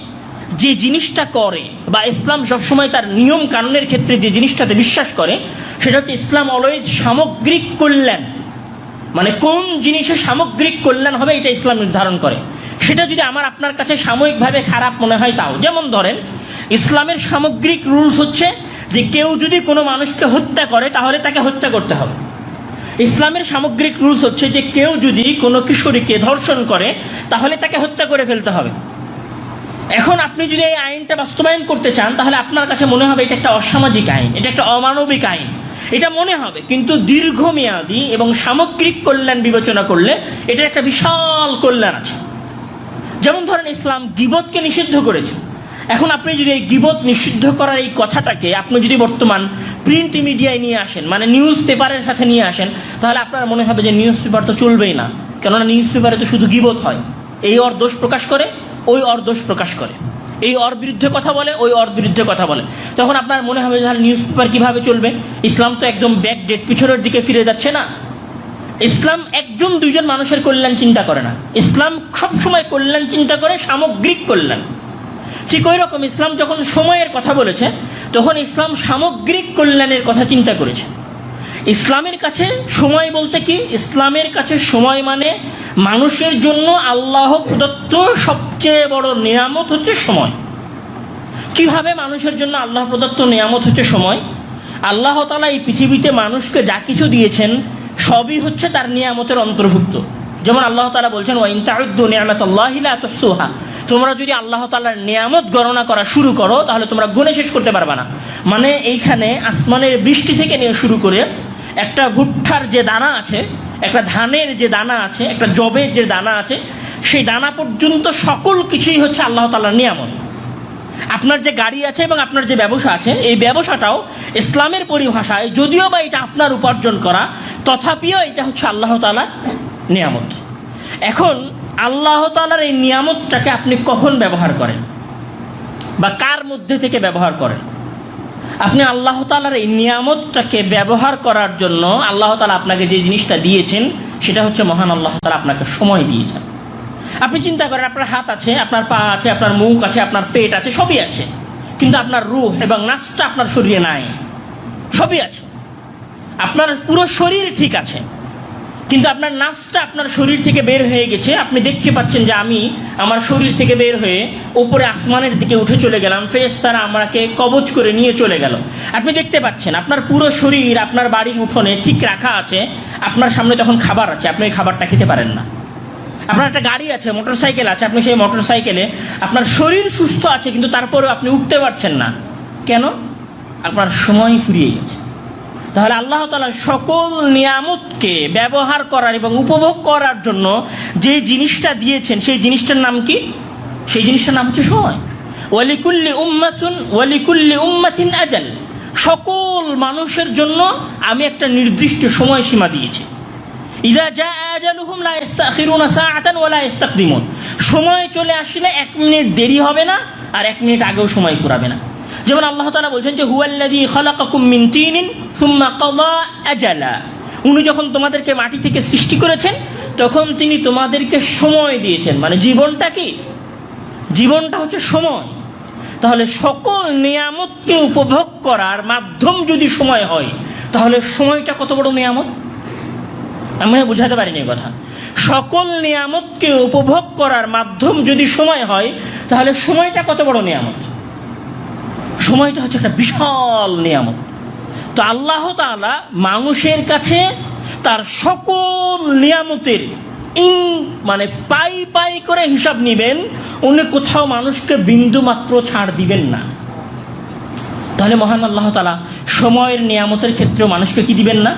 S1: যে জিনিসটা করে, বা ইসলাম সবসময় তার নিয়ম কানুনের ক্ষেত্রে যে জিনিসটাতে বিশ্বাস করে, সেটা হচ্ছে ইসলাম অলওয়েজ সামগ্রিক কল্যাণ। মানে কোন জিনিসের সামগ্রিক কল্যাণ হবে এটা ইসলাম নির্ধারণ করে। সেটা যদি আমার আপনার কাছে সাময়িকভাবে খারাপ মনে হয় তাও, যেমন ধরেন ইসলামের সামগ্রিক রুলস হচ্ছে যে কেউ যদি কোনো মানুষকে হত্যা করে তাহলে তাকে হত্যা করতে হবে। ইসলামের সামগ্রিক রুলস হচ্ছে যে কেউ যদি কোনো কিশোরীকে ধর্ষণ করে তাহলে তাকে হত্যা করে ফেলতে হবে। এখন আপনি যদি এই আইনটা বাস্তবায়ন করতে চান তাহলে আপনার কাছে মনে হবে এটা একটা অসামাজিক আইন, এটা একটা অমানবিক আইন, এটা মনে হবে। কিন্তু দীর্ঘমেয়াদী এবং সামগ্রিক কল্যাণ বিবেচনা করলে এটার একটা বিশাল কল্যাণ আছে। যেমন ধরেন ইসলাম গীবতকে নিষিদ্ধ করেছে। এখন আপনি যদি এই গীবত নিষিদ্ধ করার এই কথাটাকে আপনি যদি বর্তমান প্রিন্ট মিডিয়ায় নিয়ে আসেন, মানে নিউজ পেপারের সাথে নিয়ে আসেন, তাহলে আপনার মনে হবে যে নিউজ পেপার তো চলবেই না, কেননা নিউজ পেপারে তো শুধু গীবত হয়। এই ওর দোষ প্রকাশ করে, ওই ওর দোষ প্রকাশ করে, এই ওর বিরুদ্ধে কথা বলে, ওই ওর বিরুদ্ধে কথা বলে। তখন আপনার মনে হবে তাহলে নিউজ পেপার কীভাবে চলবে? ইসলাম তো একদম ব্যাক ডেট, পিছনের দিকে ফিরে যাচ্ছে না। ইসলাম একজন দুইজন মানুষের কল্যাণ চিন্তা করে না, ইসলাম সবসময় কল্যাণ চিন্তা করে, সামগ্রিক কল্যাণ। ঠিক ওই রকম ইসলাম যখন সময়ের কথা বলেছে তখন ইসলাম সামগ্রিক কল্যাণের কথা চিন্তা করেছে। ইসলামের কাছে সময় বলতে কি? ইসলামের কাছে সময় মানে মানুষের জন্য আল্লাহ প্রদত্ত সবচেয়ে বড় নিয়ামত হচ্ছে সময়। কিভাবে মানুষের জন্য আল্লাহ প্রদত্ত নিয়ামত হচ্ছে সময়? আল্লাহ তাআলা এই পৃথিবীতে মানুষকে যা কিছু দিয়েছেন সবই হচ্ছে তার নিয়ামতের অন্তর্ভুক্ত। যেমন আল্লাহ তাআলা বলছেন, ওয়া ইন তাউদ্দু নি'মাতাল্লাহি লা তুহসুহা, তোমরা যদি আল্লাহ তাআলার নিয়ামত গণনা করা শুরু করো তাহলে তোমরা গুণে শেষ করতে পারবে না। মানে এইখানে আসমানের বৃষ্টি থেকে নিয়ে শুরু করে একটা ভুট্টার যে দানা আছে, একটা ধানের যে দানা আছে, একটা জবের যে দানা আছে, সেই দানা পর্যন্ত সকল কিছুই হচ্ছে আল্লাহ তাআলার নিয়ামত। আপনার যে গাড়ি আছে এবং আপনার যে ব্যবসা আছে, এই ব্যবসাটাও ইসলামের পরিভাষায় যদিও বা এটা আপনার উপার্জন করা, তথাপিও এটা হচ্ছে আল্লাহ তাআলার নিয়ামত। এখন আল্লাহ তাআলার এই নিয়ামতটাকে আপনি কখন ব্যবহার করেন বা কার মধ্যে থেকে ব্যবহার করেন? আপনি আল্লাহ তাআলার এই নিয়ামতটাকে ব্যবহার করার জন্য আল্লাহ তাআলা আপনাকে যে জিনিসটা দিয়েছেন সেটা হচ্ছে মহান আল্লাহ তাআলা আপনাকে সময় দিয়েছেন। আপনি চিন্তা করেন, আপনার হাত আছে, আপনার পা আছে, আপনার মুখ আছে, আপনার পেট আছে, সবই আছে, কিন্তু আপনার রূহ এবং নাফসটা আপনার শরীরে নাই। সবই আছে, আপনার পুরো শরীর ঠিক আছে, কিন্তু আপনার নাফসটা আপনার শরীর থেকে বের হয়ে গেছে। আপনি দেখতে পাচ্ছেন যে আমি আমার শরীর থেকে বের হয়ে উপরে আসমানের দিকে উঠে চলে গেলাম, ফেরেশতারা আমাকে কবজ করে নিয়ে চলে গেল। আপনি দেখতে পাচ্ছেন আপনার পুরো শরীর আপনার বাড়ির উঠোনে ঠিক রাখা আছে, আপনার সামনে তখন খাবার আছে, আপনি ওই খাবারটা খেতে পারেন না। আপনার একটা গাড়ি আছে, মোটরসাইকেল আছে, আপনি সেই মোটরসাইকেলে, আপনার শরীর সুস্থ আছে কিন্তু তারপরেও আপনি উঠতে পারছেন না। কেন? আপনার সময় ফুরিয়ে গেছে। তাহলে আল্লাহ তাআলা সকল নিয়ামতকে ব্যবহার করার এবং উপভোগ করার জন্য যে জিনিসটা দিয়েছেন সেই জিনিসটার নাম কি? সেই জিনিসটার নাম হচ্ছে সময়। ওয়ালিকুল্লি উম্মাতিন আজাল, সকল মানুষের জন্য আমি একটা নির্দিষ্ট সময়সীমা দিয়েছি। ইযা জা আজালুহুম লা ইস্তাখিরুনা সাআতান ওয়া লা ইস্তাকদিমুন, সময় চলে আসলে 1 মিনিট দেরি হবে না আর 1 মিনিট আগেও সময় ফুরাবে না। যেমন আল্লাহ তাআলা বলছেন যে হুয়াল্লাযী খালাকাকুম মিন তিনিন সুম্মা কাযা আজালা, উনি যখন তোমাদেরকে মাটি থেকে সৃষ্টি করেছেন তখন তিনি তোমাদেরকে সময় দিয়েছেন। মানে জীবনটা কি? জীবনটা হচ্ছে সময়। তাহলে সকল নিয়ামতকে উপভোগ করার মাধ্যম যদি সময় হয় তাহলে সময়টা কত বড় নিয়ামত! আমি বুঝাতে পারিনি এই কথা। সকল নিয়ামতকে উপভোগ করার মাধ্যম যদি সময় হয় তাহলে সময়টা কত বড় নিয়ামত! সময়টা হচ্ছে একটা বিশাল নিয়ামত। তো আল্লাহ তাআলা মানুষের কাছে তার সকল নিয়ামতের মানে পাই পাই করে হিসাব নেবেন, উনি কোথাও মানুষকে বিন্দু মাত্র ছাড় দিবেন না। তাহলে মহান আল্লাহ তাআলা সময়ের নিয়ামতের ক্ষেত্রেও মানুষকে কি দিবেন না?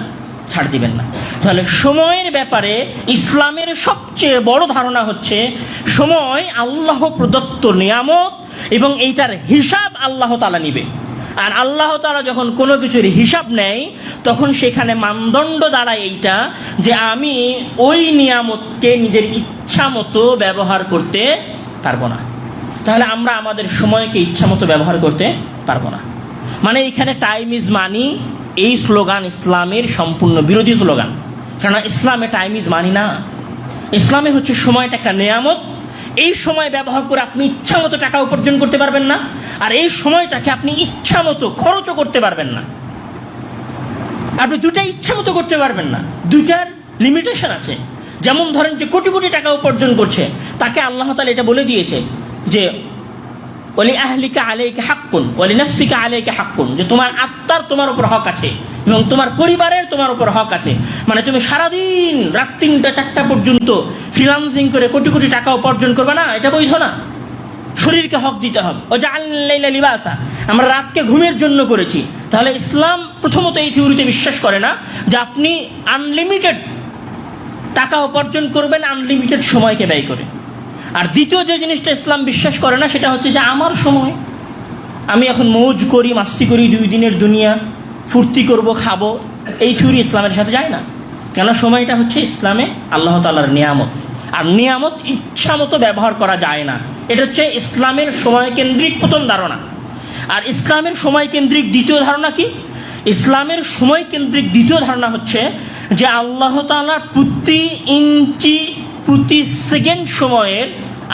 S1: ছাড় দিবেন না। তাহলে সময়ের ব্যাপারে ইসলামের সবচেয়ে বড় ধারণা হচ্ছে সময় আল্লাহ প্রদত্ত নিয়ামত এবং এইটার হিসাব আল্লাহ তাআলা নিবে। আর আল্লাহ তাআলা যখন কোনো কিছুর হিসাব নেয় তখন সেখানে মানদণ্ড দাঁড়ায় এইটা যে আমি ওই নিয়ামতকে নিজের ইচ্ছা মতো ব্যবহার করতে পারবো না। তাহলে আমরা আমাদের সময়কে ইচ্ছা মতো ব্যবহার করতে পারবো না। মানে এইখানে টাইম ইজ মানি, এই স্লোগান ইসলামের সম্পূর্ণ বিরোধী স্লোগান। কেননা ইসলামে টাইম ইজ মানি না, ইসলামে হচ্ছে সময়টা একটা নিয়ামত এই সময় ব্যবহার করে আপনি ইচ্ছা মতো টাকা উপার্জন করতে পারবেন না, আর এই সময়টাকে আপনি ইচ্ছা মতো খরচও করতে পারবেন না। আপনি দুটা ইচ্ছা মতো করতে পারবেন না, দুটার লিমিটেশন আছে। যেমন ধরেন যে কোটি কোটি টাকা উপার্জন করছে, তাকে আল্লাহ তাআলা এটা বলে দিয়েছে যে ওয়ালি আহলিকা আলাইকা হাক্কুন ওয়ালি নাফসিকা আলাইকা হাক্কুন, যে তোমার আত্মার তোমার উপর হক আছে এবং তোমার পরিবারের তোমার উপর হক আছে। মানে তুমি সারাদিন রাত 3টা-4টা পর্যন্ত ফ্রিল্যান্সিং করে কোটি কোটি টাকা উপার্জন করবে না, এটা বৈধ না। শরীরকে হক দিতে হবে। ও জাআলনাল লাইলা লিবাসা, আমরা রাতকে ঘুমের জন্য করেছি। তাহলে ইসলাম প্রথমত এই থিওরিতে বিশ্বাস করে না যে আপনি আনলিমিটেড টাকা উপার্জন করবেন আনলিমিটেড সময়কে ব্যয় করে। আর দ্বিতীয় যে জিনিসটা ইসলাম বিশ্বাস করে না সেটা হচ্ছে যে আমার সময়, আমি এখন মৌজ করি, মাস্তি করি, 2 দিনের দুনিয়া, ফুর্তি করব, খাবো, এই থিওরি ইসলামের সাথে যায় না। কেন? সময়টা হচ্ছে ইসলামে আল্লাহ তাআলার নিয়ামত, আর নিয়ামত ইচ্ছা মতো ব্যবহার করা যায় না। এটা হচ্ছে ইসলামের সময় কেন্দ্রিক প্রথম ধারণা। আর ইসলামের সময় কেন্দ্রিক দ্বিতীয় ধারণা কি? ইসলামের সময় কেন্দ্রিক দ্বিতীয় ধারণা হচ্ছে যে আল্লাহ তাআলা প্রতি ইঞ্চি প্রতি সেকেন্ড সময়ের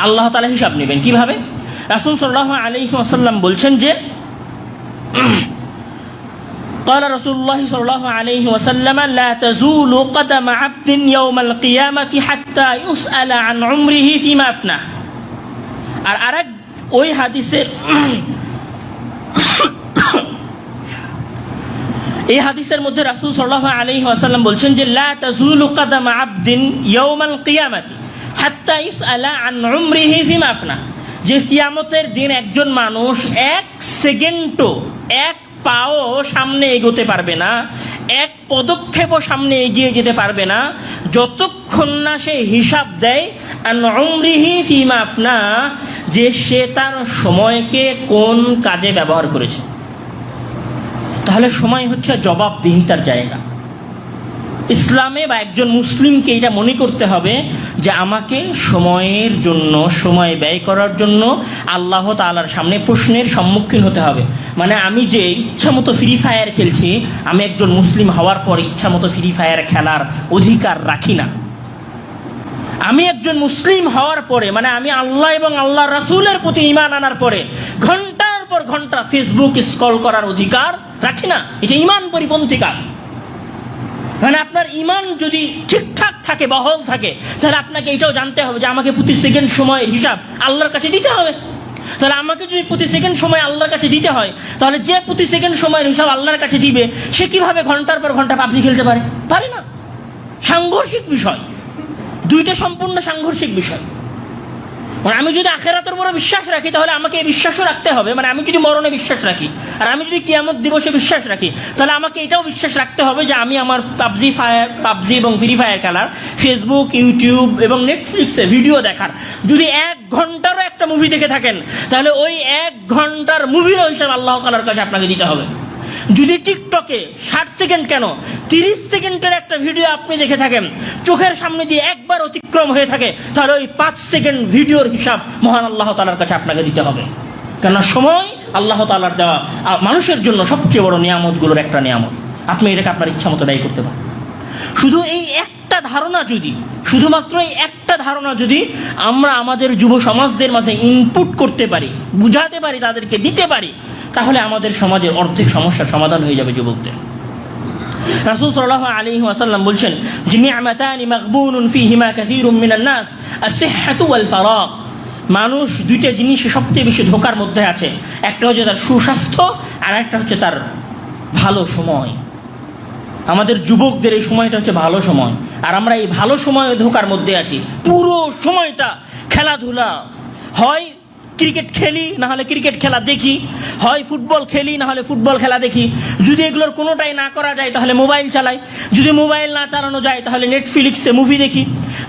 S1: আল্লাহ তাআলা হিসাব নেবেন। কিভাবে? রাসূল সাল্লাল্লাহু আলাইহি ওয়াসাল্লাম বলছেন যে قال رسول الله صلى الله عليه وسلم لا تزول قدم عبد يوم القيامة حتى يسأل عن عمره فيما أفناه। আর আরেক ওই হাদিসের এই হাদিসের মধ্যে রাসূল সাল্লাল্লাহু আলাইহি ওয়াসাল্লাম বলছেন যে লা তাজুলু কাদামা আবদিন ইয়াউমাল কিয়ামাতি হাত্তা ইসআলা আন উমরিহি ফিমা আফনা, যে কিয়ামতের দিন একজন মানুষ 1 সেকেন্ডও, 1 পাও সামনে এগোতে পারবে না, 1 পদক্ষেপও সামনে এগিয়ে যেতে পারবে না যতক্ষণ না সে হিসাব দেয় আন উমরিহি ফিমা আফনা, যে সে তার সময়কে কোন কাজে ব্যবহার করেছে। তাহলে সময় হচ্ছে জবাবদিহিতার জায়গা। ইসলামে বা একজন মুসলিমকে এটা মনে করতে হবে যে আমাকে সময়ের জন্য, সময় ব্যয় করার জন্য আল্লাহ তাআলার সামনে প্রশ্নের সম্মুখীন হতে হবে। মানে আমি যে ইচ্ছা মতো ফ্রি ফায়ার খেলছি, আমি একজন মুসলিম হওয়ার পর ইচ্ছা মতো ফ্রি ফায়ার খেলার অধিকার রাখি না। আমি একজন মুসলিম হওয়ার পরে, মানে আমি আল্লাহ এবং আল্লাহ রাসূলের প্রতি ঈমান আনার পরে ঘন্টার পর ঘন্টা ফেসবুক স্ক্রল করার অধিকার রাখি না। এটা ঈমান পরিপন্থী কাজ। মানে আপনার ঈমান যদি ঠিকঠাক থাকে, বহল থাকে, তাহলে আপনাকে এটাও জানতে হবে যে আমাকে প্রতি সেকেন্ড সময়ের হিসাব আল্লাহর কাছে দিতে হবে। তাহলে আমাকে যদি প্রতি সেকেন্ড সময় আল্লাহর কাছে দিতে হয়, তাহলে যে প্রতি সেকেন্ড সময়ের হিসাব আল্লাহর কাছে দিবে সে কিভাবে ঘন্টার পর ঘন্টা পাবজি খেলতে পারে? পারে না। সাংঘর্ষিক বিষয়, দুইটা সম্পূর্ণ সাংঘর্ষিক বিষয়। মানে আমি যদি আখিরাতের উপরে বিশ্বাস রাখি তাহলে আমাকে এই বিশ্বাসও রাখতে হবে, মানে আমি যদি মরণে বিশ্বাস রাখি আর আমি যদি কিয়ামত দিবসে বিশ্বাস রাখি, তাহলে আমাকে এটাও বিশ্বাস রাখতে হবে যে আমি আমার পাবজি এবং ফ্রি ফায়ার খেলার, ফেসবুক, ইউটিউব এবং নেটফ্লিক্সে ভিডিও দেখার যদি 1 ঘন্টারও একটা মুভি দেখে থাকেন, তাহলে ওই 1 ঘন্টার মুভিরও হিসাব আল্লাহ তাআলার কাছে আপনাকে দিতে হবে। যদি টিকটকে 60 সেকেন্ড কেন 30 সেকেন্ডের একটা ভিডিও আপনি দেখে থাকেন, চোখের সামনে দিয়ে একবার অতিক্রম হয়ে থাকে, তাহলে ওই 5 সেকেন্ড ভিডিওর হিসাব মহান আল্লাহ তাআলার কাছে আপনাকে দিতে হবে। কেননা সময় আল্লাহ তাআলার দেওয়া মানুষের জন্য সবচেয়ে বড় নিয়ামতগুলোর একটা নিয়ামত। আপনি এটাকে আপনার ইচ্ছা মতো ব্যয় করতে পারেন। শুধু এই একটা ধারণা যদি, শুধুমাত্র এই একটা ধারণা যদি আমরা আমাদের যুব সমাজদের মাঝে ইনপুট করতে পারি, বুঝাতে পারি, তাদেরকে দিতে পারি, তাহলে আমাদের সমাজের অর্ধেক সমস্যার সমাধান হয়ে যাবে যুবকদের। রাসূল সাল্লাল্লাহু আলাইহি ওয়াসাল্লাম বলছেন যে নি'মাতানি মাগবুনুন ফীহিমা কাসীরুম মিনান নাস আস-সিহহাতু ওয়াল ফারাগ, মানুষ 2টা জিনিস সবচেয়ে বেশি ধোঁকার মধ্যে আছে। একটা হচ্ছে তার সুস্বাস্থ্য, আর একটা হচ্ছে তার ভালো সময়। আমাদের যুবকদের এই সময়টা হচ্ছে ভালো সময়, আর আমরা এই ভালো সময়ে ধোঁকার মধ্যে আছি। পুরো সময়টা খেলাধুলা, হয় ক্রিকেট খেলি না হলে ক্রিকেট খেলা দেখি, হয় ফুটবল খেলি না হলে ফুটবল খেলা দেখি। যদি এগুলোর কোনোটাই না করা যায় তাহলে মোবাইল চালাই, যদি মোবাইল না চালানো যায় তাহলে নেটফ্লিক্সে মুভি দেখি,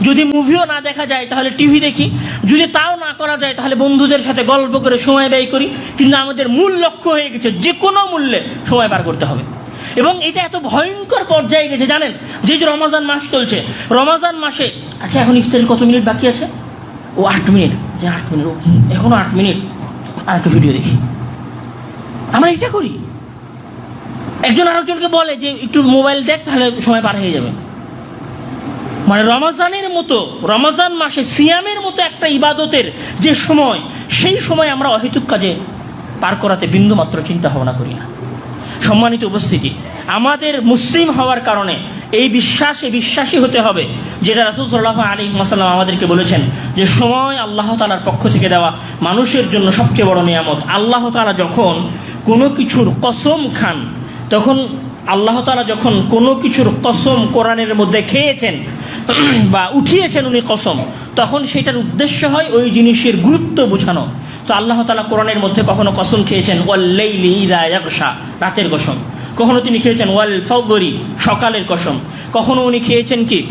S1: যদি মুভিও না দেখা যায় তাহলে টিভি দেখি, যদি তাও না করা যায় তাহলে বন্ধুদের সাথে গল্প করে সময় ব্যয় করি। কিন্তু আমাদের মূল লক্ষ্য হয়ে গেছে যে কোনো মূল্যে সময় পার করতে হবে। এবং এটা এত ভয়ঙ্কর পর্যায়ে গেছে জানেন, যে রমজান মাস চলছে, রমজান মাসে আচ্ছা এখন ইফতারের কত মিনিট বাকি আছে? ও 8 মিনিট, যে 8 মিনিট, এখনো 8 মিনিট, আর একটু ভিডিও দেখি। আমরা এটা করি। একজন আরেকজনকে বলে যে একটু মোবাইল দেখ, তাহলে সময় পার হয়ে যাবে। মানে রমজান মাসে সিয়ামের মতো একটা ইবাদতের যে সময়, সেই সময় আমরা অহেতুক কাজে পার করাতে বিন্দুমাত্র চিন্তা ভাবনা করি না। সম্মানিত উপস্থিতি, আমাদের মুসলিম হওয়ার কারণে এই বিশ্বাসী হতে হবে, যেটা রাসূল সাল্লাল্লাহু আলাইহি ওয়াসাল্লাম আমাদেরকে বলেছেন যে সময় আল্লাহ তাআলার পক্ষ থেকে দেওয়া মানুষের জন্য সবচেয়ে বড় নিয়ামত। আল্লাহ তাআলা যখন কোনো কিছুর কসম খান, তখন আল্লাহ তাআলা যখন কোনো কিছুর কসম কোরআনের মধ্যে খেয়েছেন বা উঠিয়েছেন উনি কসম, তখন সেটার উদ্দেশ্য হয় ওই জিনিসের গুরুত্ব বোঝানো। তো আল্লাহ তাআলা কোরআনের মধ্যে কখনো কসম খেয়েছেন ওয়াল লাইলি ইযা ইয়াগশা, রাতের কসম। কখনো তিনি খেয়েছেন ওয়াল ফাজরি, সকালের কসম। কখনো উনি খেয়েছেন কি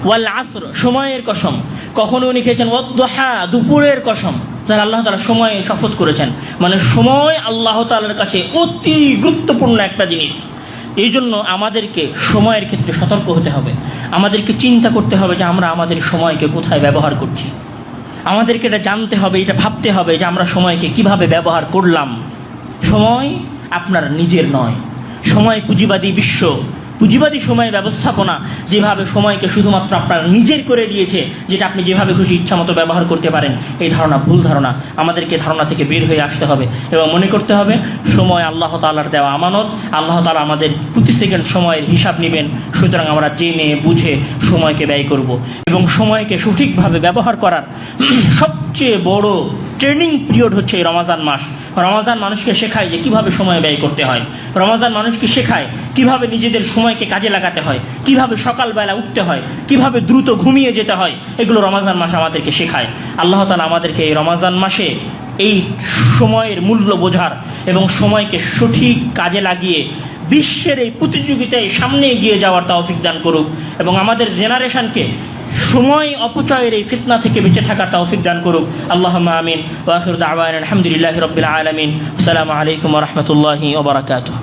S1: ওয়াল আসর, সময়ের কসম। কখনো উনি খেয়েছেন ওয়াদ-দুহা, দুপুরের কসম। তাহলে আল্লাহ তাআলা সময়ে শপথ করেছেন। মানে সময় আল্লাহ তাআলার কাছে অতি গুরুত্বপূর্ণ একটা জিনিস। এই জন্য আমাদেরকে সময়ের ক্ষেত্রে সতর্ক হতে হবে। আমাদেরকে চিন্তা করতে হবে যে আমরা আমাদের সময়কে কোথায় ব্যবহার করছি। আমাদেরকে এটা জানতে হবে, এটা ভাবতে হবে যে আমরা সময়কে কিভাবে ব্যবহার করলাম। সময় আপনার নিজের নয়। সময় পুঁজিবাদী সময় ব্যবস্থাপনা যেভাবে সময়কে শুধুমাত্র আপনার নিজের করে দিয়েছে, যেটা আপনি যেভাবে খুশি ইচ্ছা মতো ব্যবহার করতে পারেন, এই ধারণা ভুল ধারণা। আমাদেরকে ধারণা থেকে বের হয়ে আসতে হবে এবং মনে করতে হবে সময় আল্লাহ তাআলার দেওয়া আমানত। আল্লাহ তাআলা আমাদের প্রতি সেকেন্ড সময়ের হিসাব নেবেন। সুতরাং আমরা জেনে বুঝে সময়কে ব্যয় করব এবং সময়কে সঠিকভাবে ব্যবহার করার সবচেয়ে বড় ট্রেনিং পিরিয়ড হচ্ছে এই রমাজান মাস। রমাজান মানুষকে শেখায় যে কিভাবে সময় ব্যয় করতে হয়। রমাজান মানুষকে শেখায় কিভাবে নিজেদের সময়কে কাজে লাগাতে হয়, কিভাবে সকালবেলা উঠতে হয়, কিভাবে দ্রুত ঘুমিয়ে যেতে হয়। এগুলো রমাজান মাস আমাদেরকে শেখায়। আল্লাহ তাআলা আমাদেরকে এই রমাজান মাসে এই সময়ের মূল্য বোঝার এবং সময়কে সঠিক কাজে লাগিয়ে বিশ্বের এই প্রতিযোগিতায় সামনে এগিয়ে যাওয়ার তৌফিক দান করুক এবং আমাদের জেনারেশনকে সময় অপচয়ের এই ফিতনা থেকে বেঁচে থাকার তৌফিক দান করুক। আল্লাহুম্মা আমিন। ওয়া আখিরু দাওয়ানা আলহামদুলিল্লাহি রাব্বিল আলামিন। আসসালামু আলাইকুম ওয়া রাহমাতুল্লাহি ওয়া বারাকাতুহু।